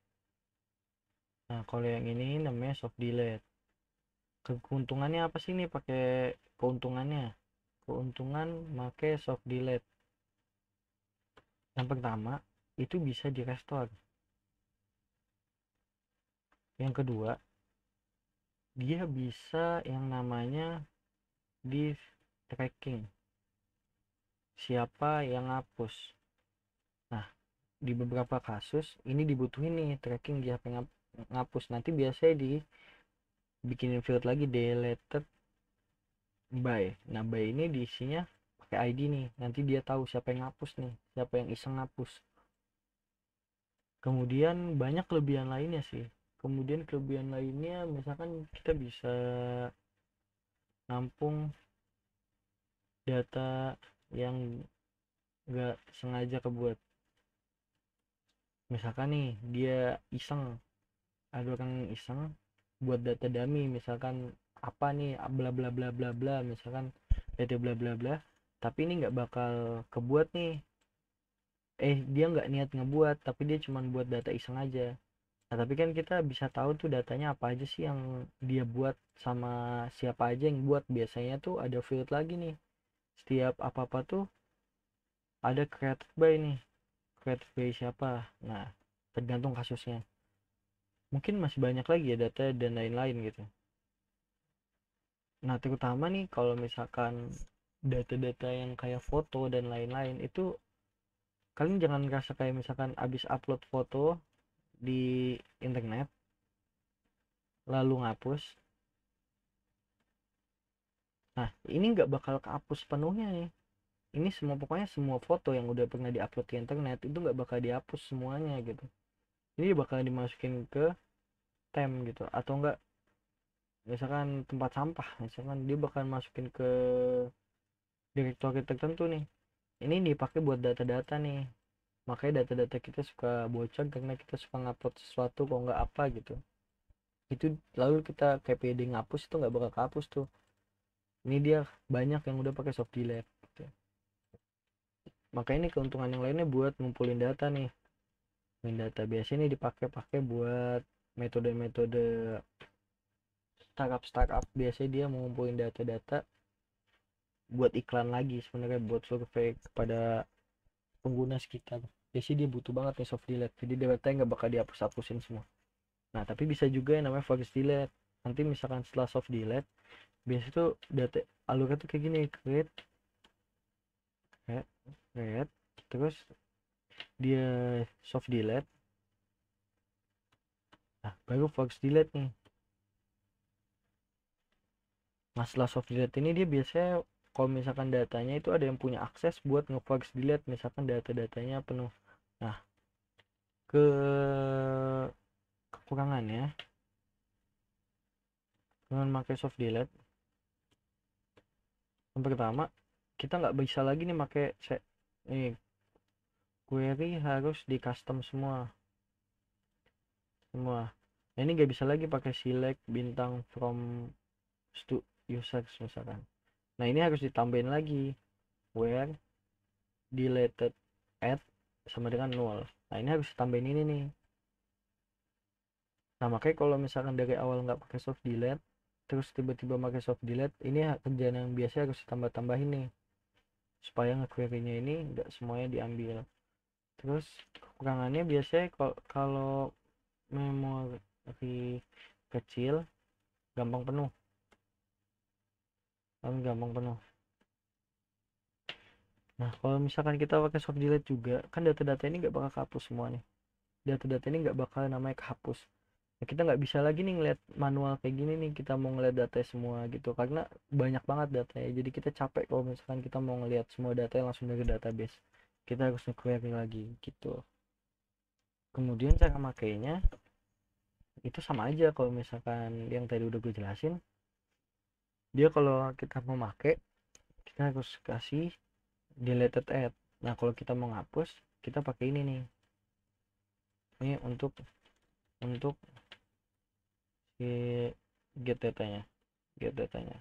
Nah kalau yang ini namanya soft delete. Keuntungannya apa sih nih pakai keuntungan pakai soft delete? Yang pertama itu bisa di restore. Yang kedua dia bisa yang namanya di tracking siapa yang hapus. Nah di beberapa kasus ini dibutuhin nih tracking siapa yang ngapus. Nanti biasanya dibikinin field lagi deleted by. Nah by ini diisinya pakai ID nih, nanti dia tahu siapa yang ngapus nih, siapa yang iseng ngapus. Kemudian banyak kelebihan lainnya sih. Kemudian kelebihan lainnya misalkan kita bisa nampung data yang gak sengaja kebuat. Misalkan nih dia iseng, ada orang iseng buat data dummy, misalkan apa nih bla bla bla bla bla, misalkan data bla bla bla, tapi ini nggak bakal kebuat nih, dia nggak niat ngebuat tapi dia cuma buat data iseng aja. Nah tapi kan kita bisa tahu tuh datanya apa aja sih yang dia buat sama siapa aja yang buat. Biasanya tuh ada field lagi nih, setiap apa apa tuh ada created by nih, created by siapa. Nah tergantung kasusnya, mungkin masih banyak lagi ya data dan lain-lain gitu. Nah terutama nih kalau misalkan data-data yang kayak foto dan lain-lain itu, kalian jangan ngerasa kayak misalkan abis upload foto di internet lalu ngapus. Nah ini nggak bakal kehapus penuhnya nih, ini semua pokoknya semua foto yang udah pernah diupload ke internet itu nggak bakal dihapus semuanya gitu. Ini bakal dimasukin ke tem gitu, atau enggak misalkan tempat sampah, misalkan dia bakal masukin ke direktori tertentu nih, ini dipakai buat data-data nih. Makanya data-data kita suka bocor karena kita suka ngupload sesuatu kok nggak apa gitu, itu lalu kita kayak pede ngapus itu nggak bakal kehapus tuh. Ini dia banyak yang udah pakai soft delete gitu. Makanya ini keuntungan yang lainnya buat ngumpulin data nih. Ngumpulin data biasanya ini dipakai buat metode-metode startup biasanya dia mau ngumpulin data-data buat iklan lagi, sebenarnya buat survei kepada pengguna sekitar. Biasanya dia butuh banget nih soft delete, jadi datanya nggak bakal dihapus-hapusin semua. Nah tapi bisa juga yang namanya force delete. Nanti misalkan setelah soft delete biasanya tuh data alurnya tuh kayak gini, create create terus dia soft delete. Nah baru force delete nih. Nah setelah soft delete ini dia biasanya kalau misalkan datanya itu ada yang punya akses buat nge-force delete, misalkan data-datanya penuh. Nah ke kekurangannya dengan pakai soft delete, yang pertama kita nggak bisa lagi nih pakai nih query harus di custom semua. Nah, ini nggak bisa lagi pakai select bintang from users misalkan. Nah, ini harus ditambahin lagi where deleted at sama dengan 0. Nah, ini harus ditambahin ini nih. Nah, makanya kalau misalkan dari awal nggak pakai soft delete terus tiba-tiba pakai soft delete, ini kerjaan yang biasa harus ditambah-tambahin nih supaya nge-query-nya ini nggak semuanya diambil. Terus kekurangannya biasanya kalau memori kecil gampang penuh, Nah, kalau misalkan kita pakai soft delete juga kan data-data ini nggak bakal kehapus semua nih, data-data ini nggak bakal namanya kehapus. Nah, kita nggak bisa lagi nih ngeliat manual kayak gini nih, kita mau ngeliat data semua gitu karena banyak banget datanya, jadi kita capek kalau misalkan kita mau ngeliat semua data yang langsung dari database, kita harus nge-query lagi gitu. Kemudian cara makainya itu sama aja kalau misalkan yang tadi udah gue jelasin. Dia kalau kita mau make, kita harus kasih deleted add. Nah, kalau kita mau ngapus, kita pakai ini nih. Ini untuk si get datanya, get datanya.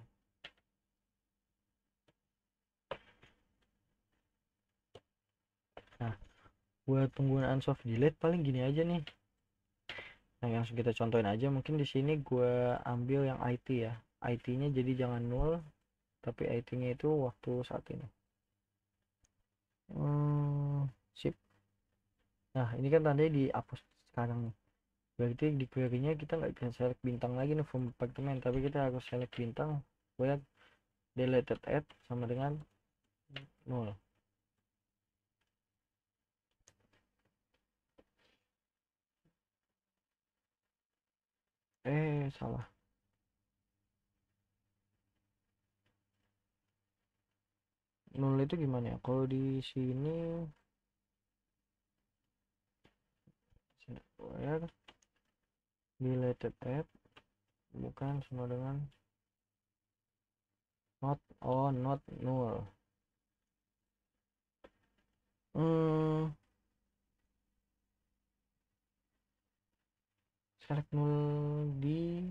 Nah, buat penggunaan soft delete paling gini aja nih. Nah, yang kita contohin aja, mungkin di sini gue ambil yang IT ya. IT-nya jadi jangan 0, tapi IT-nya itu waktu saat ini. Sip. Nah, ini kan tandanya dihapus sekarang nih. Berarti di query-nya kita nggak bisa select bintang lagi nih from department, tapi kita harus select bintang buat deleted add sama dengan 0. Salah. 0 itu gimana ya? Kalau di sini where deleted add bukan sama dengan not not null. Hmm, select null di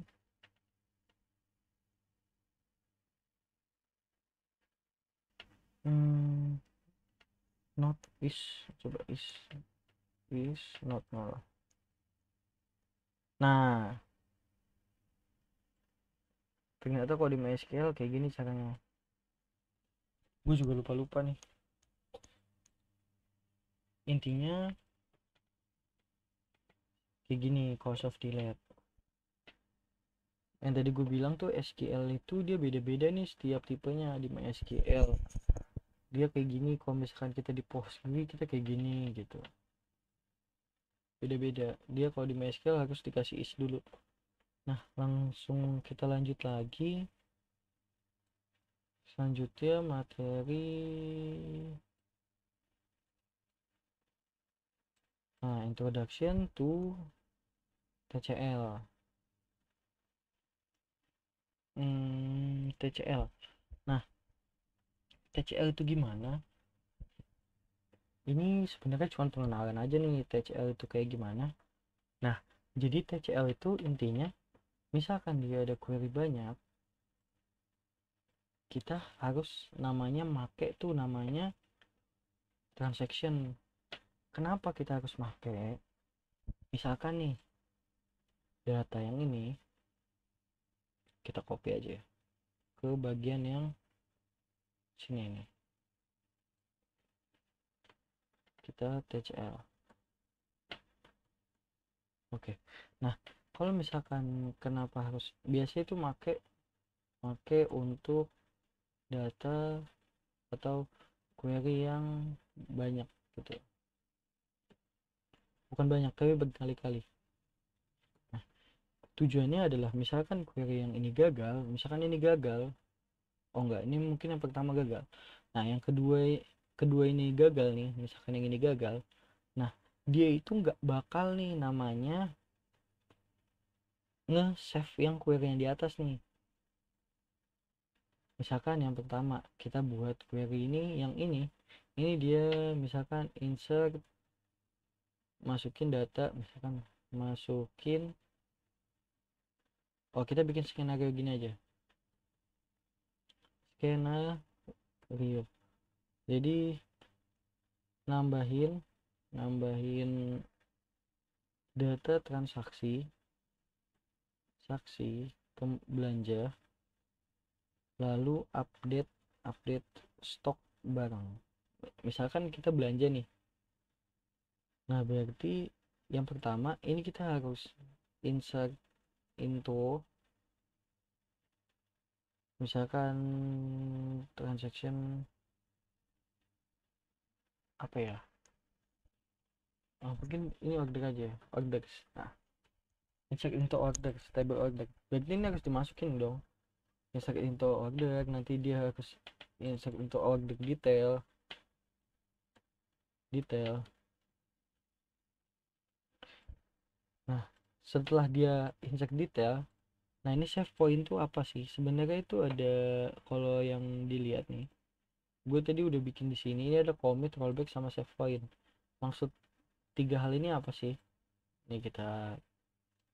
not is, coba is not null. Nah, ternyata kalau di MySQL kayak gini caranya. Gue juga lupa nih. Intinya kayak gini kalau soft delete. Yang tadi gue bilang tuh SQL itu dia beda-beda nih setiap tipenya di MySQL. Dia kayak gini, kalau misalkan kita di Postgre kita kayak gini gitu. Beda-beda. Dia kalau di MySQL harus dikasih is dulu. Nah, langsung kita lanjut lagi. Selanjutnya materi. Nah, introduction to TCL. TCL. Nah, TCL itu gimana? Ini sebenarnya cuma pengenalan aja nih TCL itu kayak gimana. Nah, jadi TCL itu intinya misalkan dia ada query banyak, kita harus namanya make tuh namanya transaction. Kenapa kita harus make? Misalkan nih data yang ini kita copy aja ya ke bagian yang sini nih, kita TCL. Oke. Nah, kalau misalkan kenapa harus biasanya itu make untuk data atau query yang banyak gitu, bukan banyak tapi berkali-kali. Nah, tujuannya adalah misalkan query yang ini gagal, misalkan ini gagal, oh enggak, ini mungkin yang pertama gagal, nah yang kedua ini gagal nih, misalkan yang ini gagal, nah dia itu nggak bakal nih namanya nge-save yang query yang di atas nih. Misalkan yang pertama kita buat query ini, yang ini dia misalkan insert, masukin data, misalkan masukin Oh, kita bikin skenario gini aja, skenario. Jadi nambahin data transaksi belanja, lalu update stok barang. Misalkan kita belanja nih, nah berarti yang pertama ini kita harus insert into, misalkan transaction apa ya, mungkin ini order aja ya, orders. Nah, insert into order, table order, berarti ini harus dimasukin dong. Insert into order, nanti dia harus insert into order detail. Nah, setelah dia insert detail, nah ini save point tuh apa sih sebenarnya? Itu ada, kalau yang dilihat nih, gue tadi udah bikin di sini, ini ada commit, rollback, sama save point. Maksud tiga hal ini apa sih? Ini kita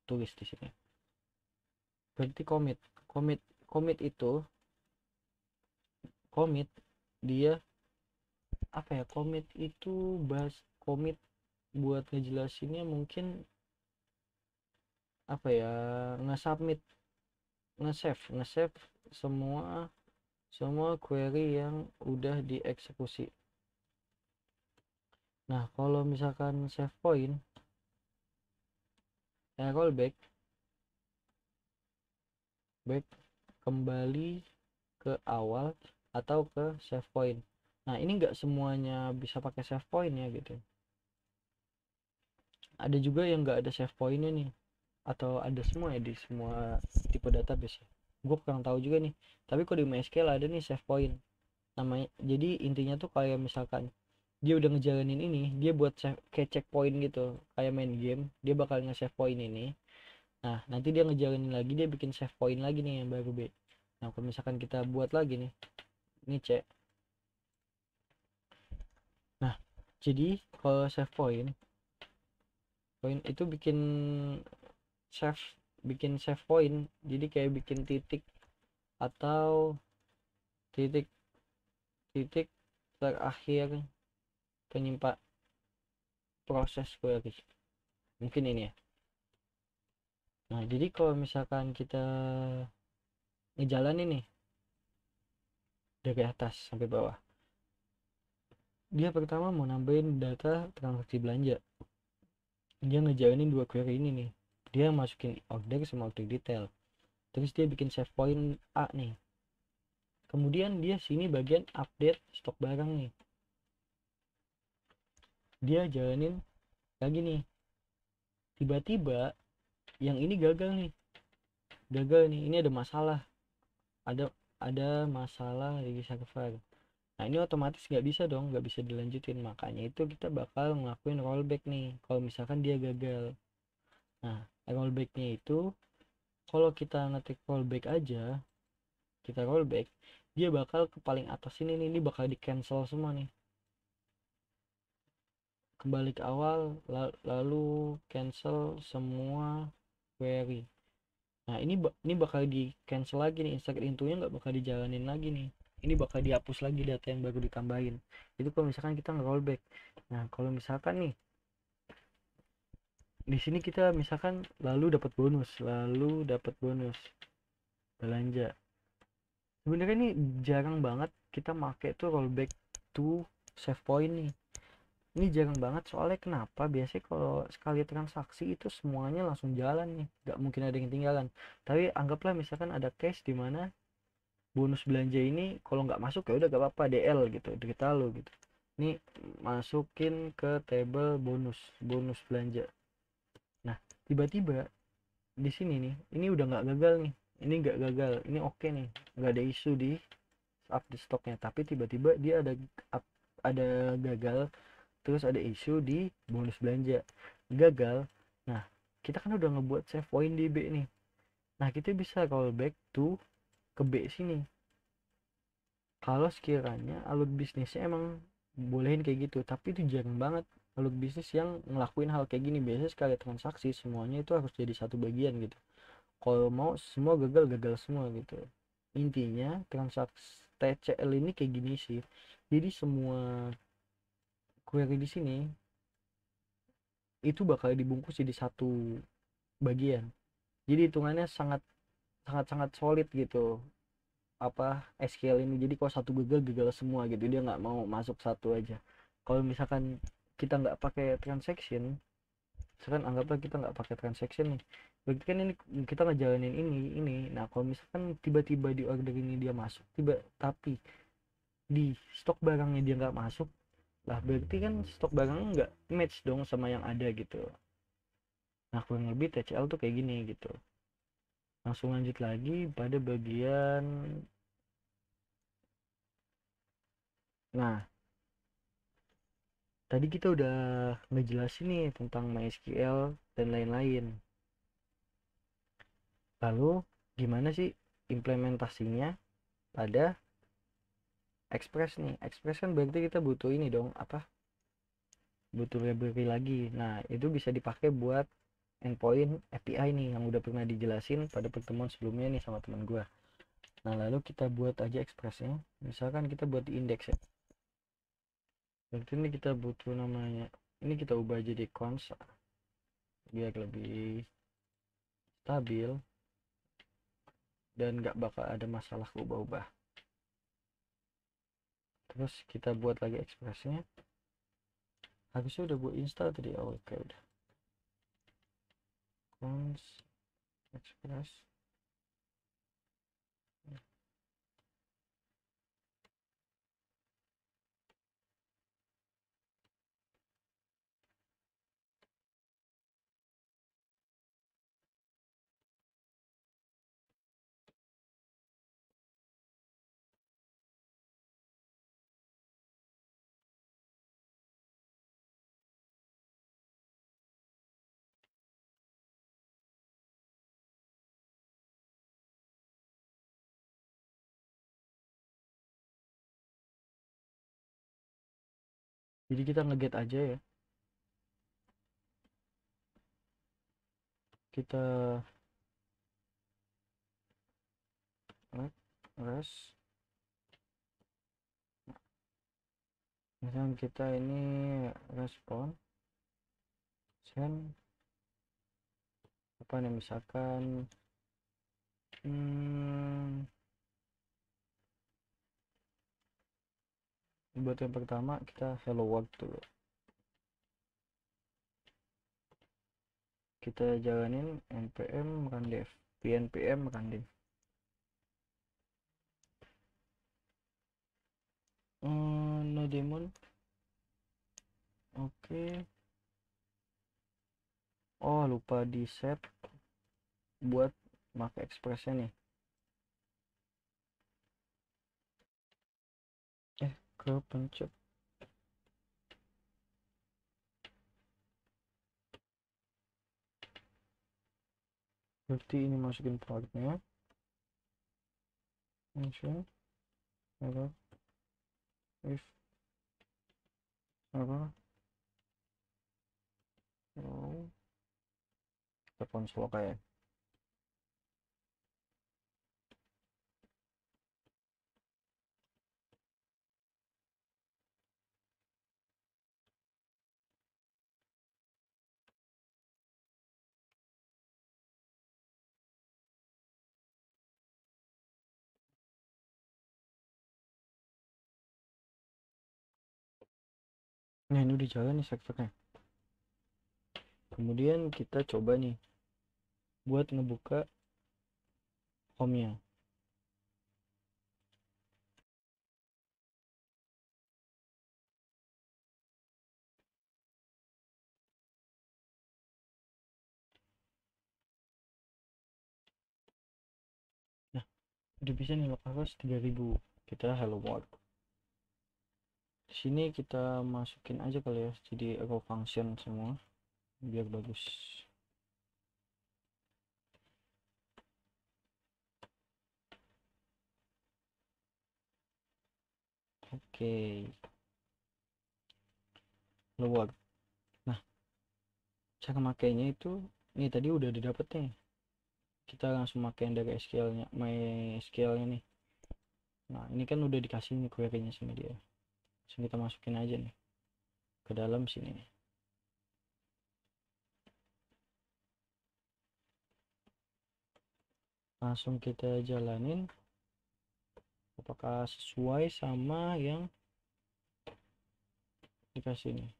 tulis di sini. Berarti commit itu, commit dia apa ya, commit itu bahas commit buat ngejelasinnya mungkin apa ya, nge-submit, nge-save semua query yang udah dieksekusi. Nah, kalau misalkan save point, rollback kembali ke awal atau ke save point. Nah, ini enggak semuanya bisa pakai save point ya gitu. Ada juga yang enggak ada save pointnya nih, atau ada semua ya di semua tipe database ya. Gue kurang tahu juga nih. Tapi kalau di MySQL ada nih save point namanya. Jadi intinya tuh kayak misalkan dia udah ngejalanin ini, dia buat save, kayak checkpoint gitu, kayak main game, dia bakal nge-save point ini. Nah, nanti dia ngejalanin lagi, dia bikin save point lagi nih yang baru B. Nah, kalau misalkan kita buat lagi nih, ini C. Nah, jadi kalau save point itu save bikin save point, jadi kayak bikin titik atau titik terakhir penyimpan proses query, mungkin ini ya. Nah, jadi kalau misalkan kita ngejalanin nih dari atas sampai bawah, dia pertama mau nambahin data transaksi belanja, dia ngejalanin dua query ini nih, dia masukin order sama order detail, terus dia bikin save point A nih, kemudian dia sini bagian update stok barang nih, dia jalanin lagi nih, tiba-tiba yang ini gagal nih, ini ada masalah, ada masalah di server. Nah, ini otomatis nggak bisa dong, nggak bisa dilanjutin, makanya itu kita bakal ngelakuin rollback nih kalau misalkan dia gagal. Nah, rollbacknya itu kalau kita ngetik rollback aja, kita rollback, dia bakal ke paling atas ini nih, ini bakal di cancel semua nih, kembali ke awal, lalu cancel semua query. Nah, ini bakal di cancel lagi nih, insert intonya nggak bakal dijalanin lagi nih, ini bakal dihapus lagi data yang baru ditambahin. Itu kalau misalkan kita nge-rollback. Nah, kalau misalkan nih di sini kita misalkan lalu dapat bonus belanja, sebenarnya ini jarang banget kita make tuh rollback to save point nih. Ini jarang banget, soalnya kenapa, biasanya kalau sekali transaksi itu semuanya langsung jalan nih, nggak mungkin ada yang ketinggalan. Tapi anggaplah misalkan ada case di mana bonus belanja ini kalau nggak masuk ya udah gak apa-apa, DL gitu, kita lo gitu, ini masukin ke table bonus belanja. Nah, tiba-tiba di sini nih, ini udah nggak gagal nih, ini oke nih, nggak ada isu di update stoknya, tapi tiba-tiba dia ada gagal, terus ada isu di bonus belanja, gagal. Nah, kita kan udah ngebuat save point di B nih, nah kita bisa rollback to ke B sini kalau sekiranya alur bisnisnya emang bolehin kayak gitu. Tapi itu jarang banget alur bisnis yang ngelakuin hal kayak gini, biasanya sekali transaksi semuanya itu harus jadi satu bagian gitu. kalau mau semua gagal semua gitu. Intinya transaksi TCL ini kayak gini sih, jadi semua query di sini itu bakal dibungkus jadi satu bagian, jadi hitungannya sangat sangat sangat solid gitu apa SQL ini. Jadi kalau satu gagal gagal semua gitu, dia nggak mau masuk satu aja. Kalau misalkan kita nggak pakai transaction, misalkan anggaplah kita nggak pakai transaction nih, berarti kan ini kita ngejalanin ini. Nah kalau misalkan tiba-tiba di order ini dia masuk tiba, tapi di stok barangnya dia nggak masuk, lah berarti kan stok barangnya nggak match dong sama yang ada gitu. Nah kurang lebih TCL tuh kayak gini gitu. Langsung lanjut lagi pada bagian, nah tadi kita udah ngejelasin nih tentang MySQL dan lain-lain. Lalu gimana sih implementasinya pada Express nih? Express kan berarti kita butuh ini dong, apa? Butuh library lagi. Nah, itu bisa dipakai buat endpoint API nih yang udah pernah dijelasin pada pertemuan sebelumnya nih sama teman gua. Nah, lalu kita buat aja Expressnya. Misalkan kita buat di index ya. Berarti ini kita butuh namanya. Ini kita ubah jadi cons biar lebih stabil dan nggak bakal ada masalah ubah-ubah. Terus kita buat lagi expressnya, harusnya udah gue install tadi. Oh, oke udah. Cons express, jadi kita ngeget aja ya, kita res, misalnya kita ini respon send apa nih, misalkan buat yang pertama kita hello world dulu, kita jalanin npm run dev pnpm run dev. No daemon, oke. Oh lupa di set buat pakai expressnya nih, kepencet. Berarti ini masukin partnya, mention error if error. Oh, kita konsol kayak. Nah ini udah jalan nih servernya. Kemudian kita coba nih buat ngebuka home-nya. Nah udah bisa nih localhost 3000. Kita hello world. Di sini kita masukin aja kali ya, jadi raw function semua biar bagus. Oke, hello world. Nah cara makainya itu ini tadi udah didapat nih. kita langsung pakai yang dari SQL nya MySQL nya nih. Nah ini kan udah dikasih nih query nya sama dia, langsung kita masukin aja nih ke dalam sini. Langsung kita jalanin apakah sesuai sama yang dikasih nih.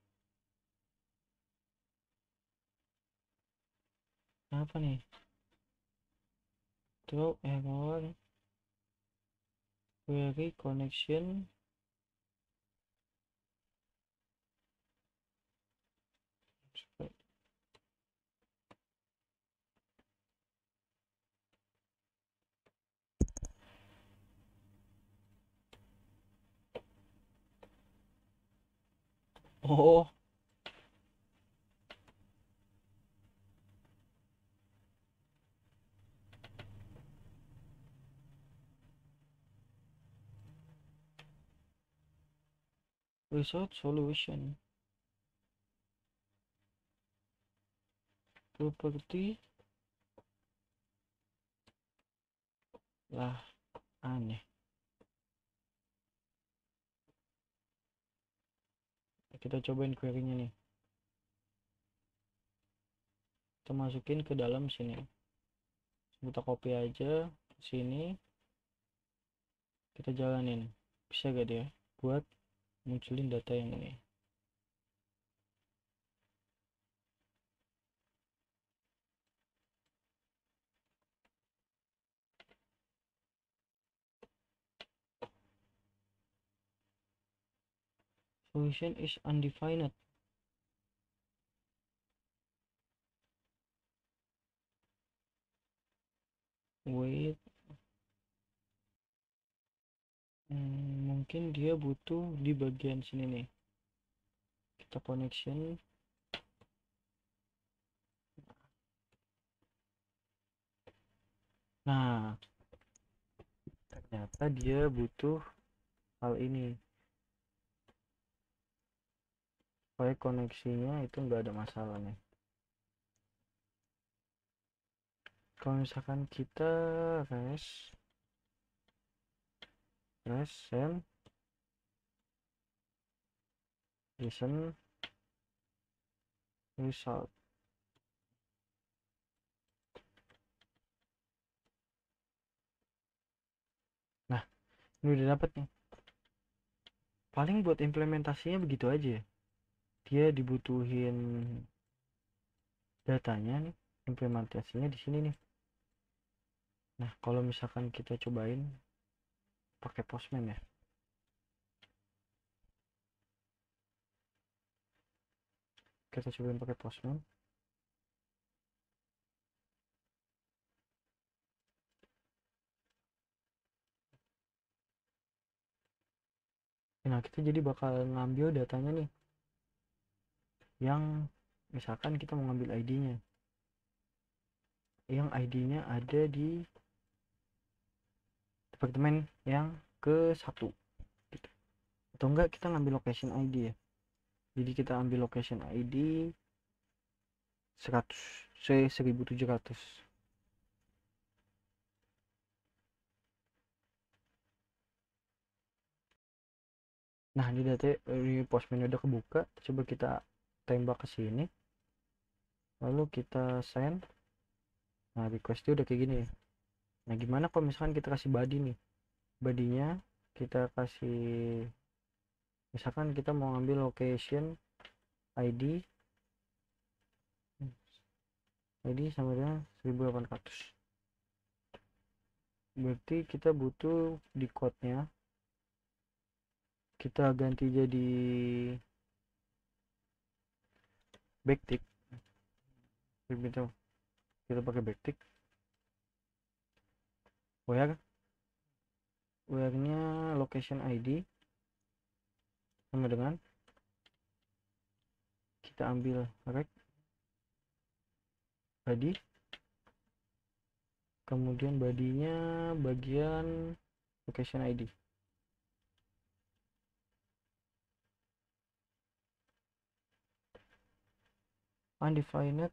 Apa nih? Throw error query connection. Oh, result solution property lah, aneh. Kita cobain query nya nih, kita masukin ke dalam sini, kita copy aja ke sini, kita jalanin. Bisa gak dia buat munculin data yang ini? Solution is undefined. Wait, mungkin dia butuh di bagian sini nih. Kita connection. Nah, ternyata dia butuh hal ini supaya koneksinya itu nggak ada masalah nih. Kalau misalkan kita send listen result. Nah, ini udah dapet nih. Paling buat implementasinya begitu aja ya. Dia dibutuhin datanya nih, implementasinya di sini nih. Nah, kalau misalkan kita cobain pakai Postman ya. Kita cobain pakai Postman. Nah, kita jadi bakal ngambil datanya nih. Yang misalkan kita mau ngambil ID-nya. Yang ID-nya ada di departemen yang ke-1 gitu. Atau enggak kita ngambil location ID ya. Jadi kita ambil location ID 1700. Nah, di data di Postman udah kebuka, coba kita tembak ke sini. Lalu kita send. Nah, requestnya udah kayak gini ya. Nah, gimana kalau misalkan kita kasih body nih? Bodinya kita kasih, misalkan kita mau ngambil location ID sama dengan 1800. Berarti kita butuh di code-nya kita ganti jadi backtick. Begitu. Kita pakai backtick. Where-nya location ID sama dengan kita ambil rect body, kemudian bodinya bagian location ID. Undefined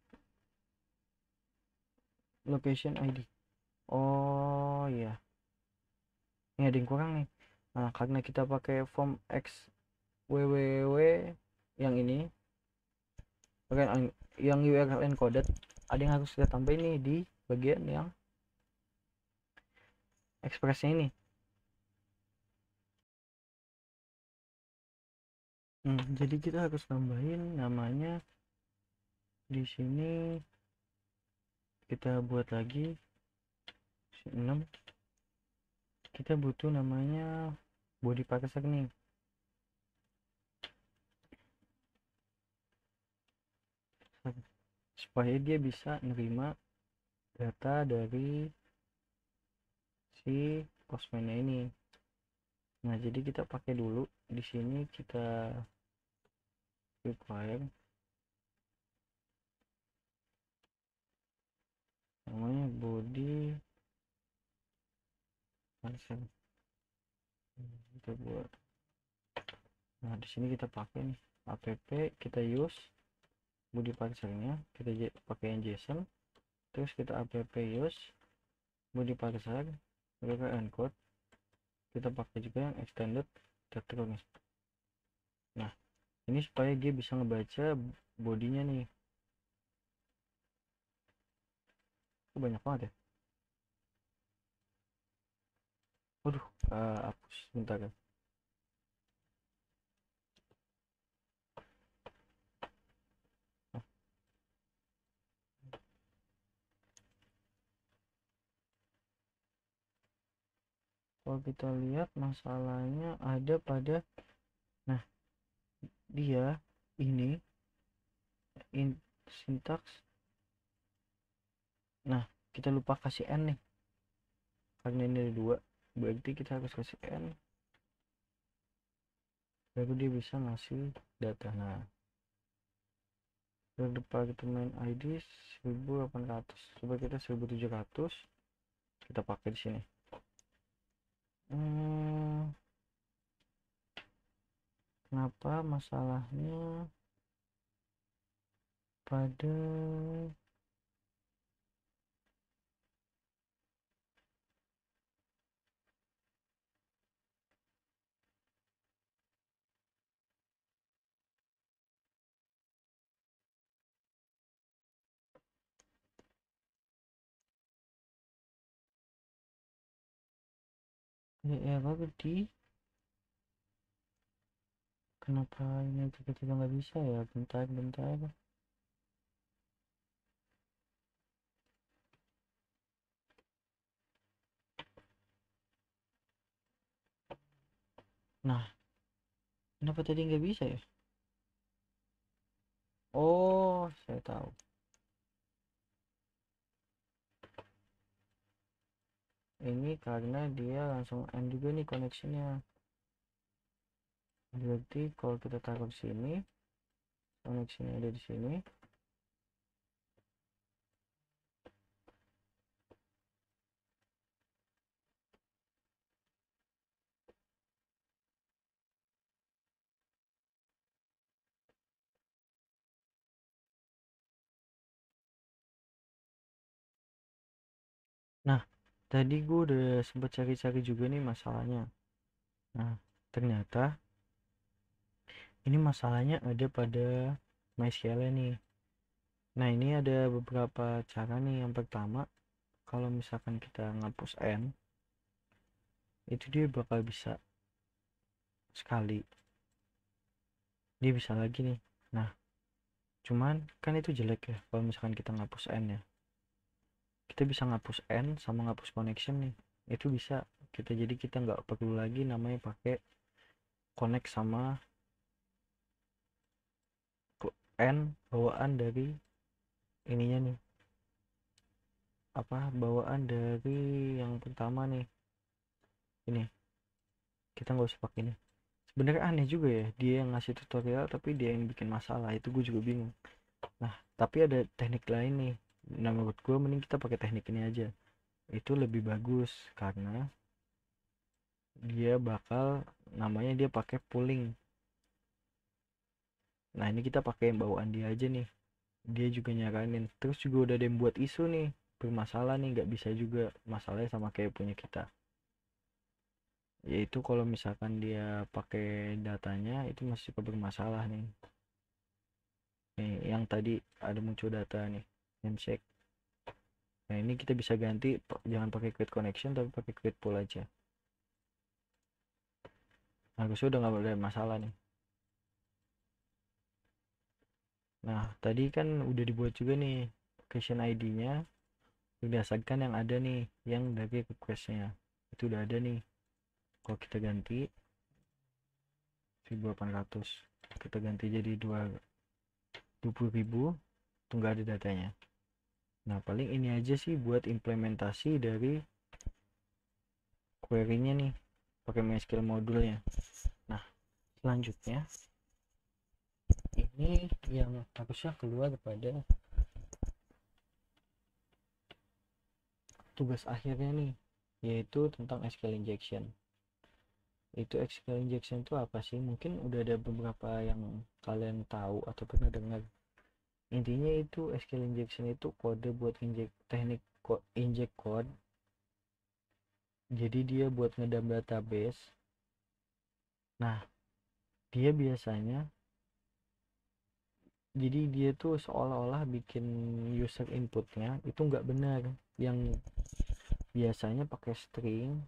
location ID. Oh iya, ini ada yang kurang nih. Nah, karena kita pakai form x www yang ini, yang URL encoded, ada yang harus kita tambahin nih di bagian yang expressnya ini. Jadi kita harus tambahin namanya di sini. Kita buat lagi 6. Kita butuh namanya body parser nih. Supaya dia bisa nerima data dari si postman-nya ini. Nah, jadi kita pakai dulu di sini, kita require namanya body parser. Kita buat. Nah, di sini kita pakai nih app, kita use body parsernya, kita pakai yang JSON, terus kita app use body parser, kita encode, kita pakai juga yang extended tetron. Nah, ini supaya dia bisa ngebaca bodinya nih. Banyak banget ya. Waduh, hapus bentar ya. Kalau kita lihat masalahnya ada pada, nah, dia ini sintaks. Nah, kita lupa kasih n nih, karena ini ada 2, berarti kita harus kasih n baru dia bisa ngasih data. Nah, departemen ID 1800, coba kita 1700, kita pakai di sini. Kenapa masalahnya pada error di, kenapa ini tiba-tiba nggak bisa ya? Bentar. Nah, kenapa tadi nggak bisa ya? Oh, saya tahu. Ini karena dia langsung end juga nih connectionnya. Berarti kalau kita taruh di sini, connectionnya ada di sini. Nah, tadi gue udah sempat cari-cari juga nih masalahnya. Nah, ternyata ini masalahnya ada pada MySQL nih. Nah, ini ada beberapa cara nih. Yang pertama, kalau misalkan kita ngapus n, itu dia bakal bisa sekali, dia bisa lagi nih. Nah, cuman kan itu jelek ya kalau misalkan kita ngapus n ya. Kita bisa ngapus n sama ngapus connection nih, itu bisa kita, jadi kita nggak perlu lagi namanya pakai connect sama n bawaan dari ininya nih, apa, bawaan dari yang pertama nih, ini kita nggak usah pakai ini. Sebenarnya aneh juga ya, dia yang ngasih tutorial tapi dia yang bikin masalah, itu gue juga bingung. Nah, tapi ada teknik lain nih. Nah, menurut gue mending kita pakai teknik ini aja, itu lebih bagus karena dia bakal, namanya dia pakai pooling. Nah, ini kita pakai bawaan dia aja nih, dia juga nyaranin, terus juga udah ada yang buat isu nih. bermasalah nih, nggak bisa juga, masalahnya sama kayak punya kita, yaitu kalau misalkan dia pakai datanya itu masih suka bermasalah nih. Yang tadi ada muncul data nih, handshake. Nah ini kita bisa ganti, jangan pakai create connection tapi pakai create pool aja. Harusnya udah nggak ada masalah nih. Nah tadi kan udah dibuat juga nih location ID-nya berdasarkan yang ada nih, yang dari request-nya itu udah ada nih. Kalau kita ganti 1800, kita ganti jadi 20.000, itu nggak ada datanya. Nah paling ini aja sih buat implementasi dari query-nya nih pakai MySQL modulnya. Nah selanjutnya ini yang harusnya keluar pada tugas akhirnya nih, yaitu tentang SQL injection. Itu SQL injection itu apa sih? Mungkin udah ada beberapa yang kalian tahu atau pernah dengar. Intinya itu SQL injection itu kode buat teknik inject code. Jadi dia buat ngedam database. Nah dia biasanya, jadi dia tuh seolah-olah bikin user inputnya itu nggak benar, yang biasanya pakai string.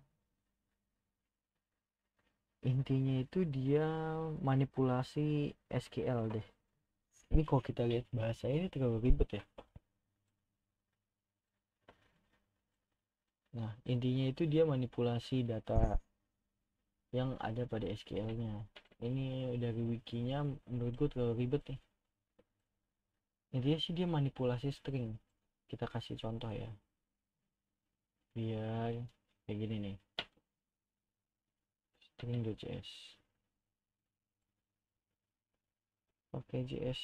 Intinya itu dia manipulasi SQL deh. Ini kalau kita lihat bahasa ini terlalu ribet ya. Nah intinya itu dia manipulasi data yang ada pada SQL-nya. Ini dari wikinya menurut gue terlalu ribet nih. Intinya sih dia manipulasi string. Kita kasih contoh ya, biar kayak gini nih, string.js pakai JS.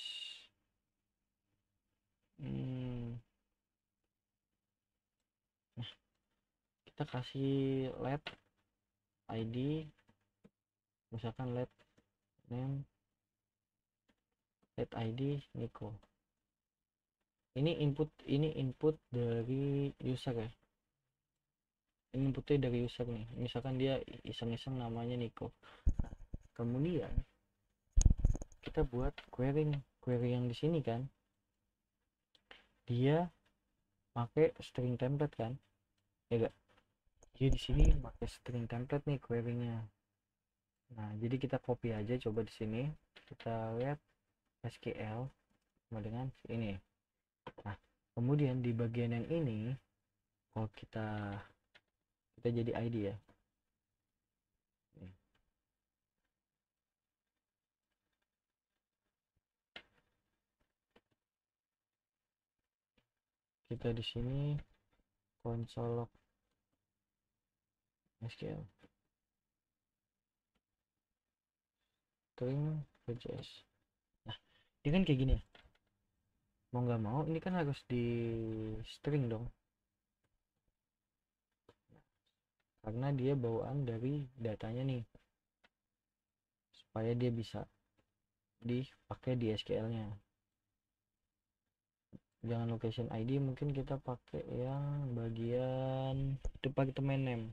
Nah kita kasih let id, misalkan let name, let id Nico. Ini input dari user ya, ini inputnya dari user nih, misalkan dia iseng-iseng namanya Nico. Kemudian kita buat query yang di sini kan, dia pakai string template kan, ya gak? Jadi di sini pakai string template nih query-nya. Nah jadi kita copy aja, coba di sini kita lihat SQL sama dengan ini. Nah kemudian di bagian yang ini, kalau kita jadi ID ya, kita di sini console log SQL string.js. Nah ini kan kayak gini ya, mau nggak mau ini kan harus di string dong, karena dia bawaan dari datanya nih, supaya dia bisa dipakai di SQL nya. Jangan location ID, mungkin kita pakai yang bagian department name,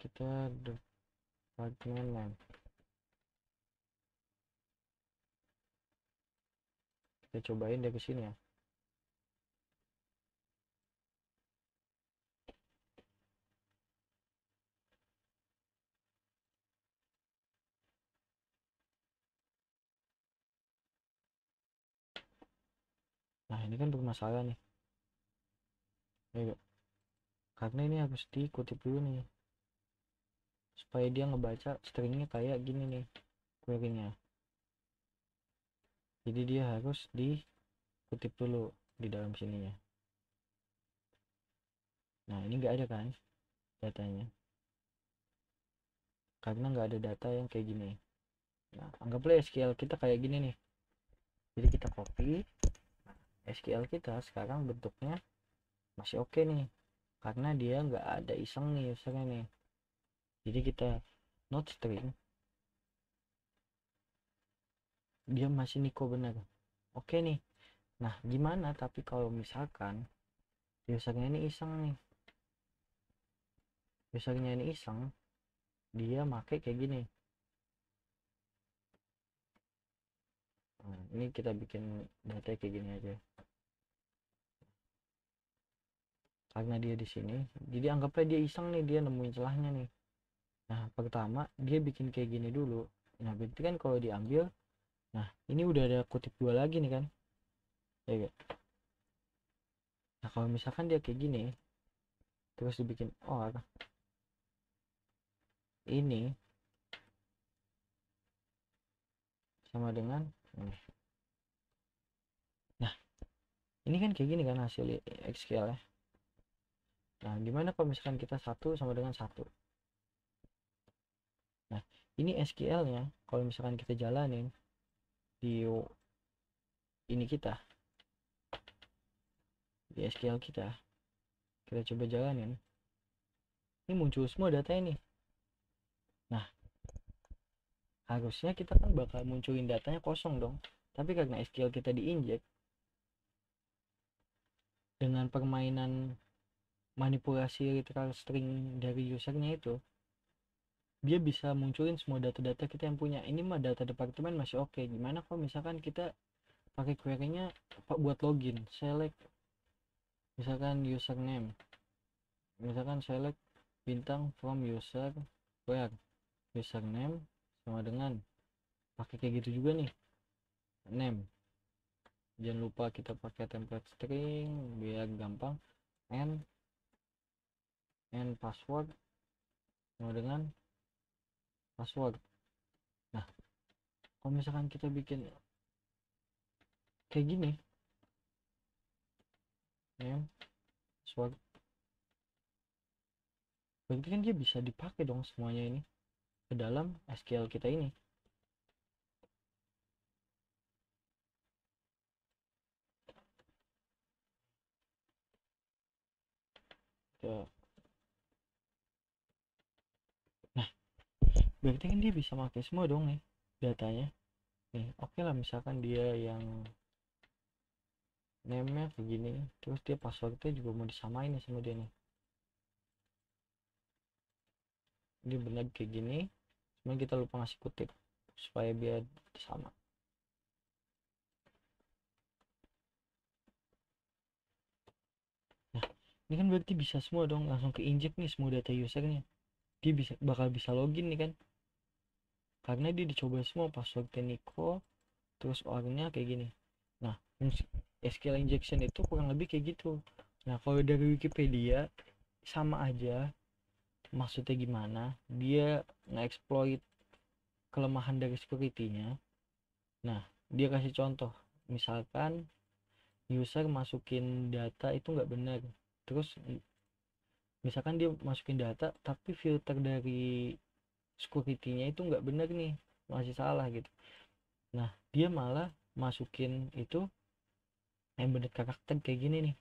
kita department name, kita cobain dari sini ya. Nah ini kan bermasalah nih ya, karena ini harus dikutip dulu nih supaya dia ngebaca stringnya kayak gini nih query-nya. Jadi dia harus dikutip dulu di dalam sininya. Nah ini nggak ada kan datanya, karena nggak ada data yang kayak gini. Nah anggaplah SQL kita kayak gini nih, jadi kita copy. SQL kita sekarang bentuknya masih oke nih, karena dia nggak ada iseng nih usernya nih. Jadi kita not string, dia masih Nico bener, oke nih. Nah, gimana tapi kalau misalkan usernya ini iseng nih, dia make kayak gini. Nah, ini kita bikin data kayak gini aja karena dia di sini, jadi anggaplah dia iseng nih, dia nemuin celahnya nih. Nah, pertama dia bikin kayak gini dulu. Nah, berarti kan kalau diambil, nah ini udah ada kutip dua lagi nih kan, ya gak? Nah, kalau misalkan dia kayak gini terus dibikin or, ini sama dengan ini. Nah, ini kan kayak gini kan hasil SQL ya. Nah, gimana kalau misalkan kita satu sama dengan satu? Nah, ini SQL nya kalau misalkan kita jalanin di ini kita, di SQL kita coba jalanin, ini muncul semua data ini. Nah, harusnya kita kan bakal munculin datanya kosong dong, tapi karena SQL kita diinjek dengan permainan manipulasi literal string dari usernya itu, dia bisa munculin semua data-data kita yang punya. Ini mah data departemen masih oke. Gimana kalau misalkan kita pakai query-nya buat login, select misalkan username, misalkan select bintang from user where username sama dengan, pakai kayak gitu juga nih, name, jangan lupa kita pakai template string biar gampang, and password sama dengan password. Nah, kalau misalkan kita bikin kayak gini, name, password, berarti kan dia bisa dipakai dong semuanya ini ke dalam SQL kita ini. Ya. Nah, berarti kan dia bisa pakai semua dong nih datanya nih. Oke lah, misalkan dia yang name-nya begini, terus dia passwordnya juga mau disamain nih sama dia nih, ini benar kayak gini, cuma kita lupa ngasih kutip supaya biar sama. Nah, ini kan berarti bisa semua dong, langsung keinjek nih semua data usernya. Dia bakal bisa login nih kan, karena dia dicoba semua passwordnya Niko, terus orangnya kayak gini. Nah, SQL injection itu kurang lebih kayak gitu. Nah, kalau dari Wikipedia sama aja, maksudnya gimana, dia nge-exploit kelemahan dari security-nya. Nah, dia kasih contoh, misalkan user masukin data itu nggak benar, terus misalkan dia masukin data tapi filter dari security-nya itu nggak benar nih, masih salah gitu. Nah, dia malah masukin itu yang bener karakter kayak gini nih.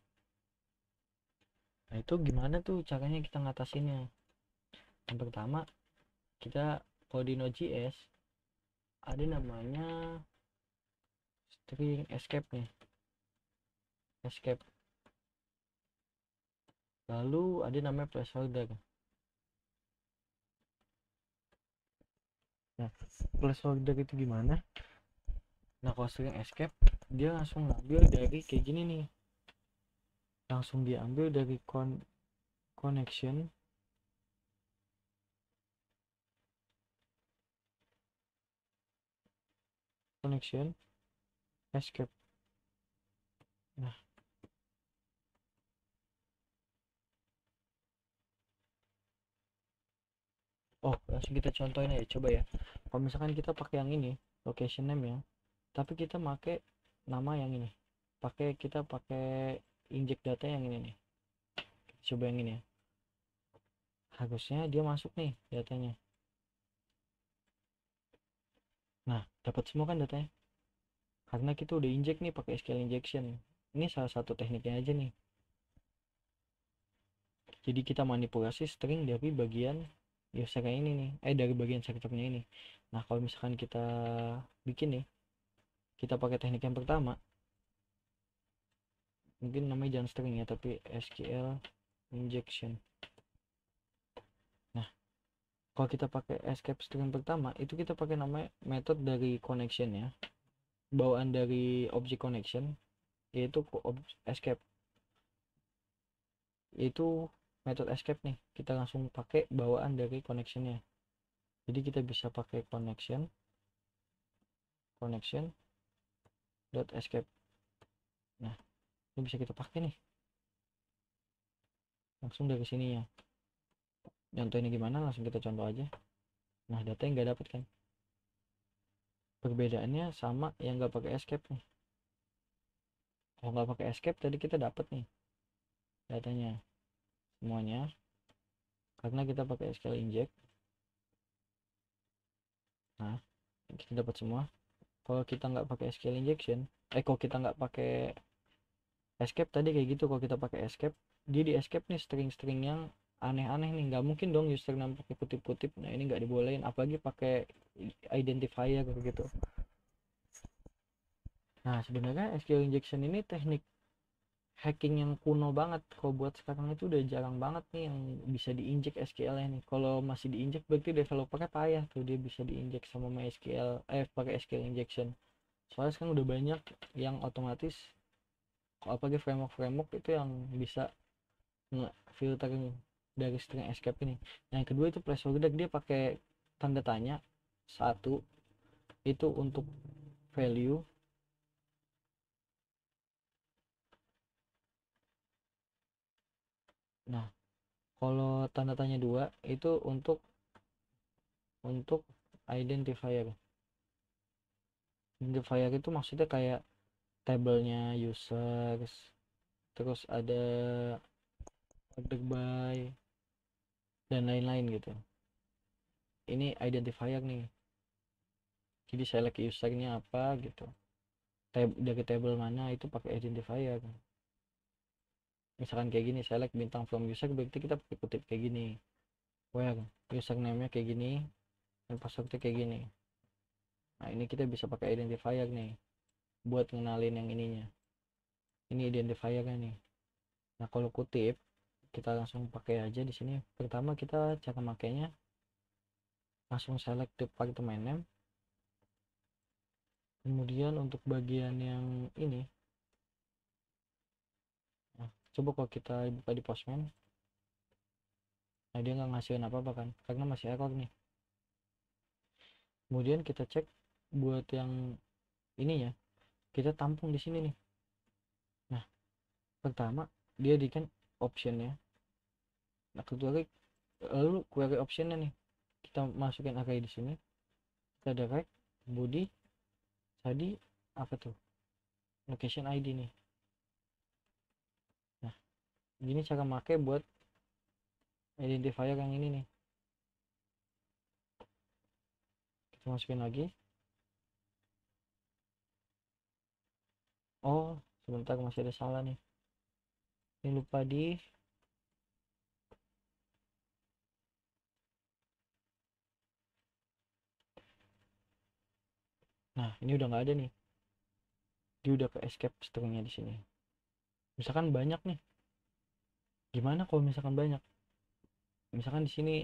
Nah, itu gimana tuh caranya kita ngatasinnya? Yang pertama, kita kalau di Node.js ada namanya string escape nih, escape, lalu ada namanya placeholder. Nah, placeholder itu gimana? Nah, kalau string escape dia langsung ngambil dari kayak gini nih, langsung diambil dari connection escape. Nah, oh langsung kita contohin aja coba ya. Kalau misalkan kita pakai yang ini location name ya, tapi kita pakai nama yang ini, kita pakai inject data yang ini nih, coba yang ini ya, harusnya dia masuk nih datanya. Nah, dapat semua kan datanya karena kita udah inject nih pakai SQL injection. Ini salah satu tekniknya aja nih, jadi kita manipulasi string dari bagian user ini nih, dari bagian servernya ini. Nah, kalau misalkan kita bikin nih, kita pakai teknik yang pertama, mungkin namanya jangan string ya, tapi SQL injection. Nah, kalau kita pakai escape string pertama itu kita pakai namanya method dari connection ya, bawaan dari object connection, yaitu escape, yaitu method escape nih, kita langsung pakai bawaan dari connectionnya. Jadi kita bisa pakai connection dot escape. Nah, ini bisa kita pakai nih langsung dari sini ya. Contohnya gimana, langsung kita contoh aja. Nah, data yang nggak dapat kan, perbedaannya sama yang nggak pakai escape nih. Kalau nggak pakai escape tadi kita dapat nih datanya semuanya, karena kita pakai SQL inject. Nah, kita dapat semua. Kalau kita nggak pakai SQL injection, kalau kita nggak pakai escape tadi kayak gitu, kalau kita pakai escape, dia di escape nih string-string yang aneh-aneh nih, nggak mungkin dong username pakai kutip-kutip. Nah, ini nggak dibolehin, apalagi pakai identifier gitu. Nah, sebenarnya SQL injection ini teknik hacking yang kuno banget. Kalau buat sekarang itu udah jarang banget nih yang bisa diinjek SQL-nya nih. Kalau masih diinjek berarti developernya payah tuh, dia bisa diinjek sama MySQL pakai SQL injection. Soalnya sekarang udah banyak yang otomatis, apalagi framework itu yang bisa filter dari string escape ini. Yang kedua itu placeholder, dia pakai tanda tanya satu itu untuk value. Nah, kalau tanda tanya dua itu untuk identifier. Identifier itu maksudnya kayak tabelnya users, terus ada order by dan lain-lain gitu. Ini identifier nih, jadi select usernya apa gitu, dari table mana itu pakai identifier. Misalkan kayak gini, select bintang from user, berarti kita pakai kutip kayak gini, where username nya kayak gini dan passwordnya kayak gini. Nah, ini kita bisa pakai identifier nih buat ngenalin yang ininya. Ini identifiernya nih. Nah, kalau kutip kita langsung pakai aja di sini. Pertama kita cara makainya langsung select department name. Kemudian untuk bagian yang ini, nah, coba kalau kita buka di Postman, nah dia nggak ngasihin apa-apa kan, karena masih error nih. Kemudian kita cek buat yang ini ya, kita tampung di sini nih. Nah, pertama dia di kan optionnya. Nah, kedua lalu query optionnya nih, kita masukin array di sini. Kita direct body tadi apa tuh, location ID nih. Nah, gini cara make buat identifier yang ini nih. Kita masukin lagi. Oh, sebentar, masih ada salah nih. Ini lupa di nah, ini udah nggak ada nih. Dia udah ke escape stringnya di sini. Misalkan banyak nih. Gimana kalau misalkan banyak? Misalkan di sini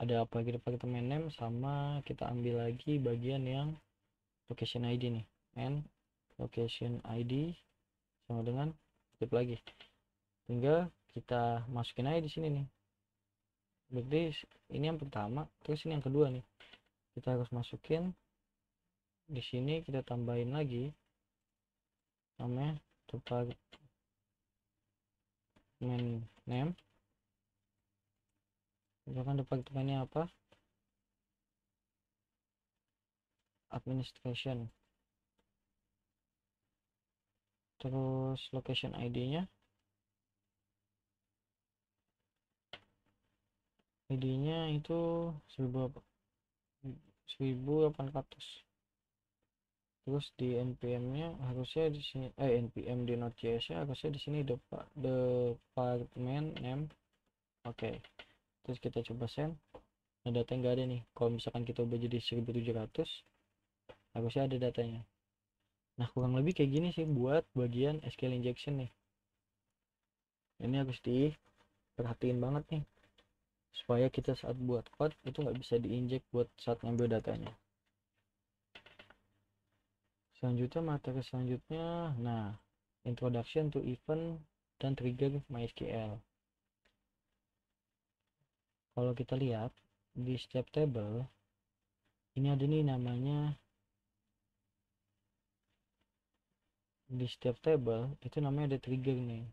ada apa gitu, department name, sama kita ambil lagi bagian yang location ID nih. And location ID sama dengan kutip lagi. Tinggal kita masukin aja di sini nih. Berarti ini yang pertama, terus ini yang kedua nih. Kita harus masukin di sini, kita tambahin lagi namanya department name. Misalkan departemennya apa, administration. Terus location ID-nya itu 1800. Terus di npm-nya harusnya di sini, npm di node.js-nya harusnya di sini department name. Oke. Terus kita coba send. Nah, data nggak ada nih. Kalau misalkan kita ubah jadi 1700, harusnya ada datanya. Nah kurang lebih kayak gini sih buat bagian SQL injection nih. Ini harus diperhatiin banget nih supaya kita saat buat code itu nggak bisa diinjek buat saat ngambil datanya. Selanjutnya materi selanjutnya, nah introduction to event dan trigger MySQL. Kalau kita lihat di setiap table ini ada nih namanya, di setiap table itu namanya ada trigger nih.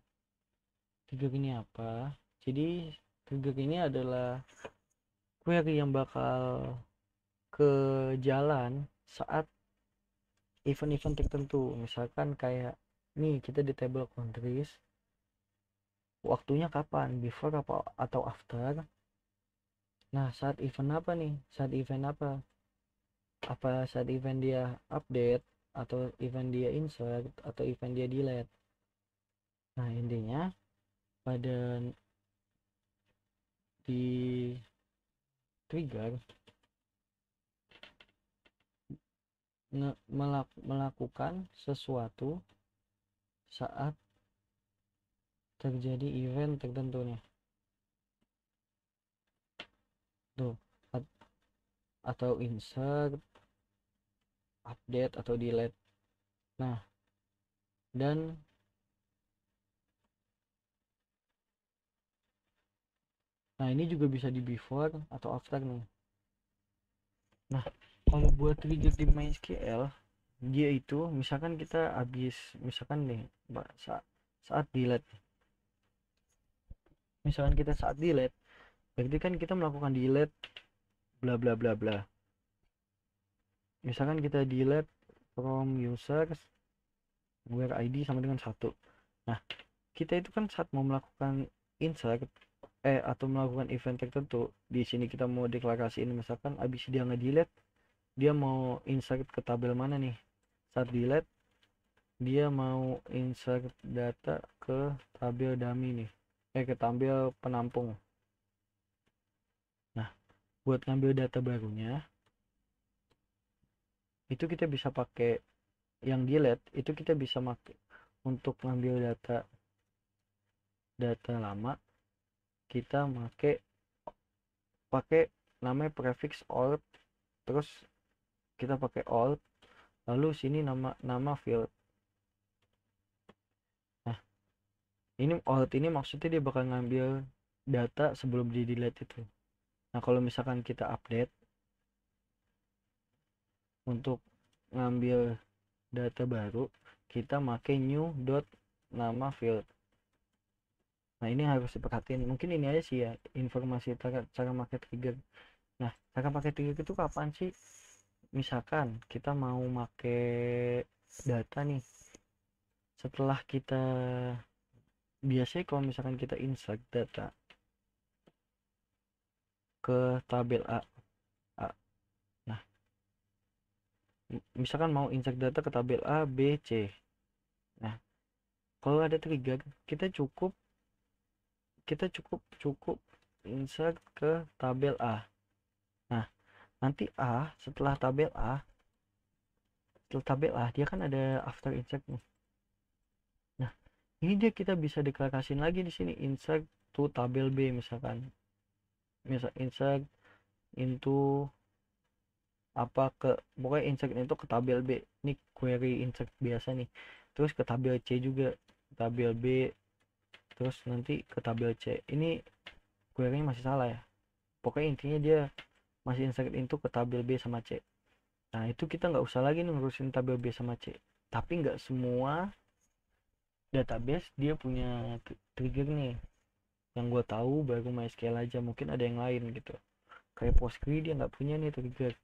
Trigger ini apa? Jadi trigger ini adalah query yang bakal ke jalan saat event-event tertentu. Misalkan kayak nih kita di table countries, waktunya kapan, before apa atau after. Nah saat event apa nih, saat event apa saat event dia update atau event dia insert atau event dia delete. Nah intinya pada di trigger melakukan sesuatu saat terjadi event tertentu nih tuh, atau insert, update atau delete. Nah dan ini juga bisa di before atau after nih. Nah kalau buat trigger di MySQL, dia itu misalkan kita habis, misalkan nih saat delete, misalkan kita saat delete berarti kan kita melakukan delete bla bla bla bla. Misalkan kita delete from users where ID sama dengan 1. Nah kita itu kan saat mau melakukan insert atau melakukan event tertentu, di sini kita mau deklarasiin misalkan abis dia nge-delete dia mau insert ke tabel mana nih. Saat delete dia mau insert data ke tabel dummy nih, ke tabel penampung. Nah buat ngambil data barunya itu kita bisa pakai yang delete, itu kita bisa pakai untuk ngambil data lama, kita pakai namanya prefix alt, terus kita pakai alt lalu sini nama field. Nah ini alt ini maksudnya dia bakal ngambil data sebelum di delete itu. Nah kalau misalkan kita update untuk ngambil data baru, kita pakai new dot nama field. Nah ini harus diperhatiin, mungkin ini aja sih ya informasi cara pakai trigger. Nah cara pakai trigger itu kapan sih? Misalkan kita mau pakai data nih, setelah kita biasanya kalau misalkan kita insert data ke tabel A, nah misalkan mau insert data ke tabel A, B, C. Nah kalau ada trigger kita cukup insert ke tabel A. Nah nanti setelah tabel A dia kan ada after insert nih. Nah ini dia kita bisa deklarasiin lagi di sini insert to tabel B, misalkan misal insert into apa ke, pokoknya insert itu ke tabel B. Ini query insert biasa nih, terus ke tabel C juga, tabel B, terus nanti ke tabel C. Ini query masih salah ya, pokoknya intinya dia masih insert itu ke tabel B sama C. Nah itu kita nggak usah lagi ngurusin tabel B sama C. Tapi nggak semua database dia punya trigger nih, yang gue tahu baru MySQL aja, mungkin ada yang lain gitu. Kayak Postgre dia nggak punya nih trigger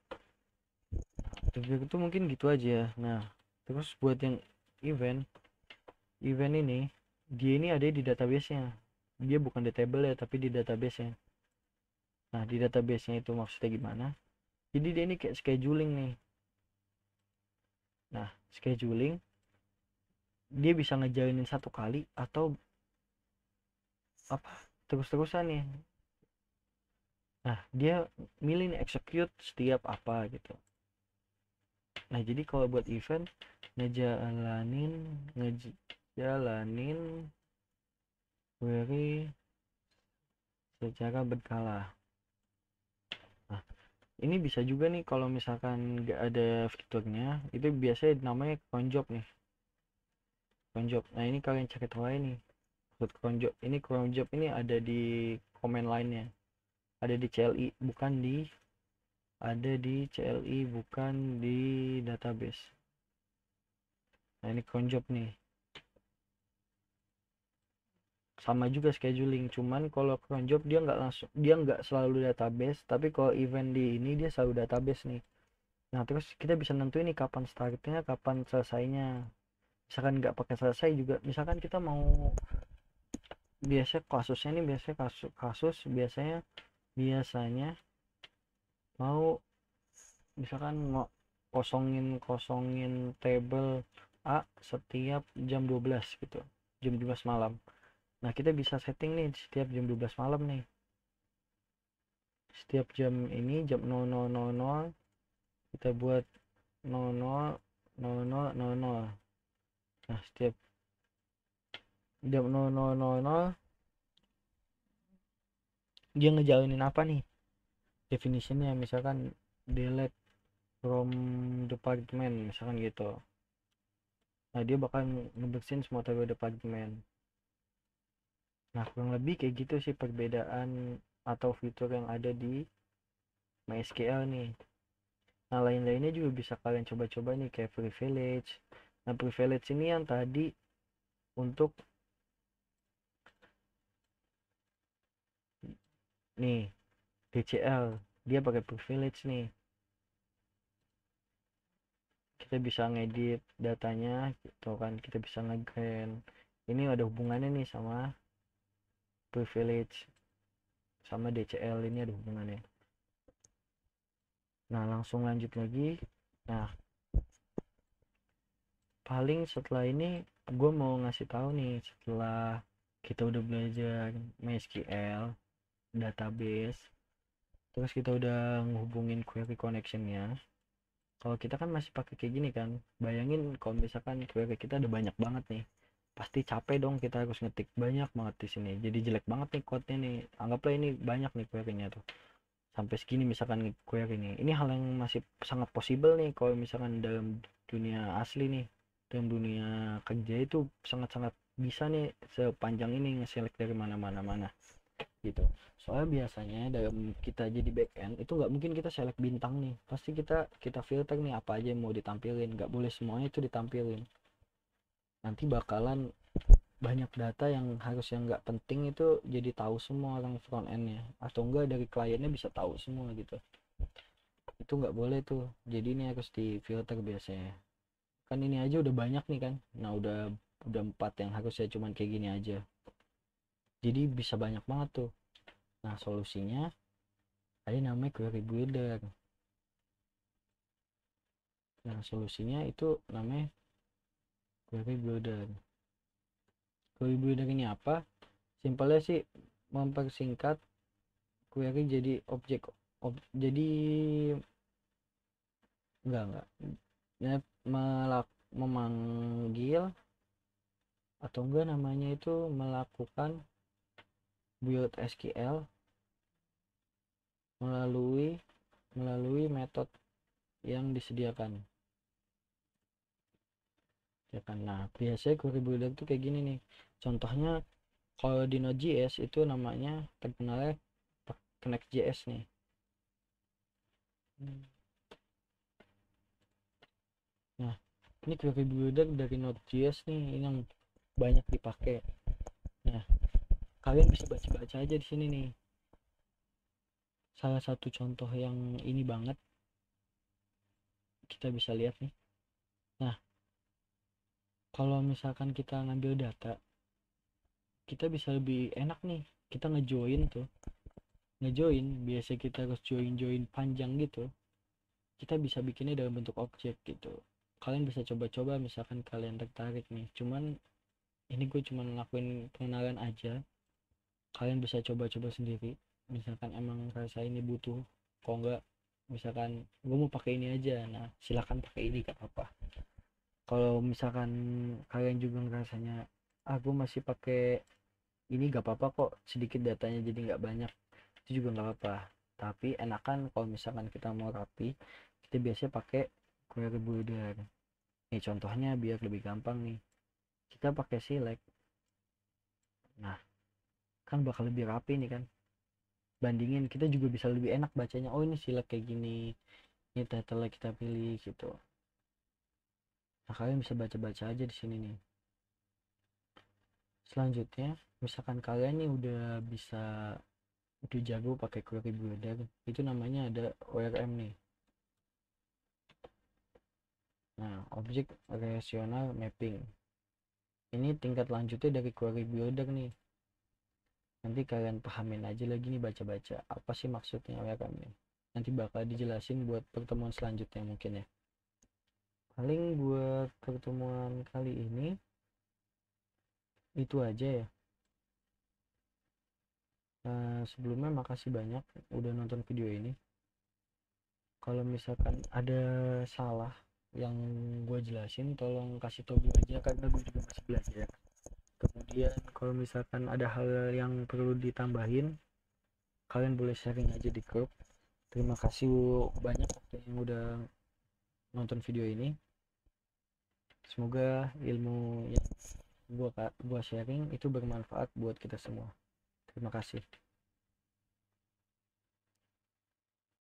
itu, mungkin gitu aja. Nah terus buat yang event ini dia ini ada di database-nya, dia bukan di table ya tapi di database-nya. Nah di database-nya itu maksudnya gimana, jadi dia ini kayak scheduling nih. Nah scheduling dia bisa ngejalanin satu kali atau apa terus-terusan nih. Nah dia milih nih execute setiap apa gitu. Nah jadi kalau buat event ngejalanin query secara berkala. Nah, ini bisa juga nih kalau misalkan nggak ada fiturnya, itu biasanya namanya cron job nih, cron job. Nah, ini kalian cari tahu aja nih cron job ini. Cron job ini ada di command line-nya, ada di CLI bukan di database. Nah, ini cron job nih, sama juga scheduling, cuman kalau cron job dia nggak selalu database, tapi kalau event di ini dia selalu database nih. Nah, terus kita bisa nentuin nih kapan startnya, kapan selesainya. Misalkan nggak pakai selesai juga, misalkan kita mau, biasanya kasusnya nih, biasanya mau, misalkan mau kosongin table A setiap jam 12 gitu, jam 12 malam. Nah, kita bisa setting nih setiap jam 12 malam nih, setiap jam ini jam 00.00 kita buat 00.00. Nah, setiap jam 00.00 dia ngejalanin apa nih definitionnya, misalkan delete from department misalkan gitu. Nah, dia bakal ngebersihin semua table department. Nah, kurang lebih kayak gitu sih perbedaan atau fitur yang ada di MySQL nih. Nah, lain-lainnya juga bisa kalian coba-coba nih kayak privilege. Nah, privilege ini yang tadi untuk nih DCL, dia pakai privilege nih. Kita bisa ngedit datanya gitu kan, kita bisa nge-grant. Ini ada hubungannya nih sama privilege, sama DCL ini ada hubungannya. Nah, langsung lanjut lagi. Nah, paling setelah ini gue mau ngasih tahu nih, setelah kita udah belajar MySQL database, terus kita udah ngehubungin query connectionnya. Kalau kita kan masih pakai kayak gini kan, bayangin kalau misalkan query kita ada banyak banget nih, pasti capek dong, kita harus ngetik banyak banget di sini, jadi jelek banget nih code-nya nih. Anggaplah ini banyak nih query-nya tuh, sampai segini misalkan query ini hal yang masih sangat possible nih kalau misalkan dalam dunia asli nih, dalam dunia kerja itu sangat-sangat bisa nih sepanjang ini nge-select dari mana gitu. Soalnya biasanya dalam kita jadi backend itu nggak mungkin kita select bintang nih, pasti kita filter nih apa aja yang mau ditampilin, nggak boleh semuanya itu ditampilin. Nanti bakalan banyak data yang harusnya nggak penting itu jadi tahu semua orang front endnya, atau enggak dari kliennya bisa tahu semua gitu. Itu nggak boleh tuh, jadi ini harus di filter biasanya. Kan ini aja udah banyak nih kan, nah udah 4 yang harusnya cuman kayak gini aja, jadi bisa banyak banget tuh. Nah, solusinya ada namanya query builder. Nah, solusinya itu namanya query builder. Query builder ini apa? Simpelnya sih mempersingkat query jadi objek, jadi enggak ya, memanggil atau enggak namanya itu melakukan build SQL melalui metode yang disediakan ya kan. Nah, biasanya query builder tuh kayak gini nih, contohnya kalau di Node.js itu namanya terkenalnya Connect.js nih. Nah, ini query builder dari Node.js nih, ini yang banyak dipakai. Nah, kalian bisa baca-baca aja di sini nih. Salah satu contoh yang ini banget kita bisa lihat nih. Nah, kalau misalkan kita ngambil data, kita bisa lebih enak nih. Kita ngejoin tuh. Ngejoin, biasa kita harus join panjang gitu. Kita bisa bikinnya dalam bentuk objek gitu. Kalian bisa coba-coba misalkan kalian tertarik nih. Cuman ini gue cuma ngelakuin pengenalan aja. Kalian bisa coba-coba sendiri. Misalkan emang rasa ini butuh, kok enggak misalkan gue mau pakai ini aja, nah silakan pakai ini, gak apa-apa. Kalau misalkan kalian juga ngerasanya aku masih pakai ini gak apa-apa kok, sedikit datanya jadi nggak banyak, itu juga nggak apa-apa. Tapi enakan kalau misalkan kita mau rapi, kita biasanya pakai query builder. Nih contohnya biar lebih gampang nih, kita pakai select. Nah, kan bakal lebih rapi nih kan, bandingin kita juga bisa lebih enak bacanya, oh ini select kayak gini, ini title kita pilih gitu. Nah, kalian bisa baca-baca aja di sini nih. Selanjutnya, misalkan kalian nih udah jago pakai query builder, itu namanya ada ORM nih. Nah, object relational mapping ini tingkat lanjutnya dari query builder nih. Nanti kalian pahamin aja lagi nih, baca-baca apa sih maksudnya ORM nih. Nanti bakal dijelasin buat pertemuan selanjutnya mungkin ya. Paling buat pertemuan kali ini itu aja ya. Sebelumnya makasih banyak udah nonton video ini. Kalau misalkan ada salah yang gue jelasin, tolong kasih tau gue aja karena gue juga masih belajar. Kemudian kalau misalkan ada hal yang perlu ditambahin, kalian boleh sharing aja di grup. Terima kasih banyak yang udah nonton video ini. Semoga ilmu yang gua sharing itu bermanfaat buat kita semua. Terima kasih.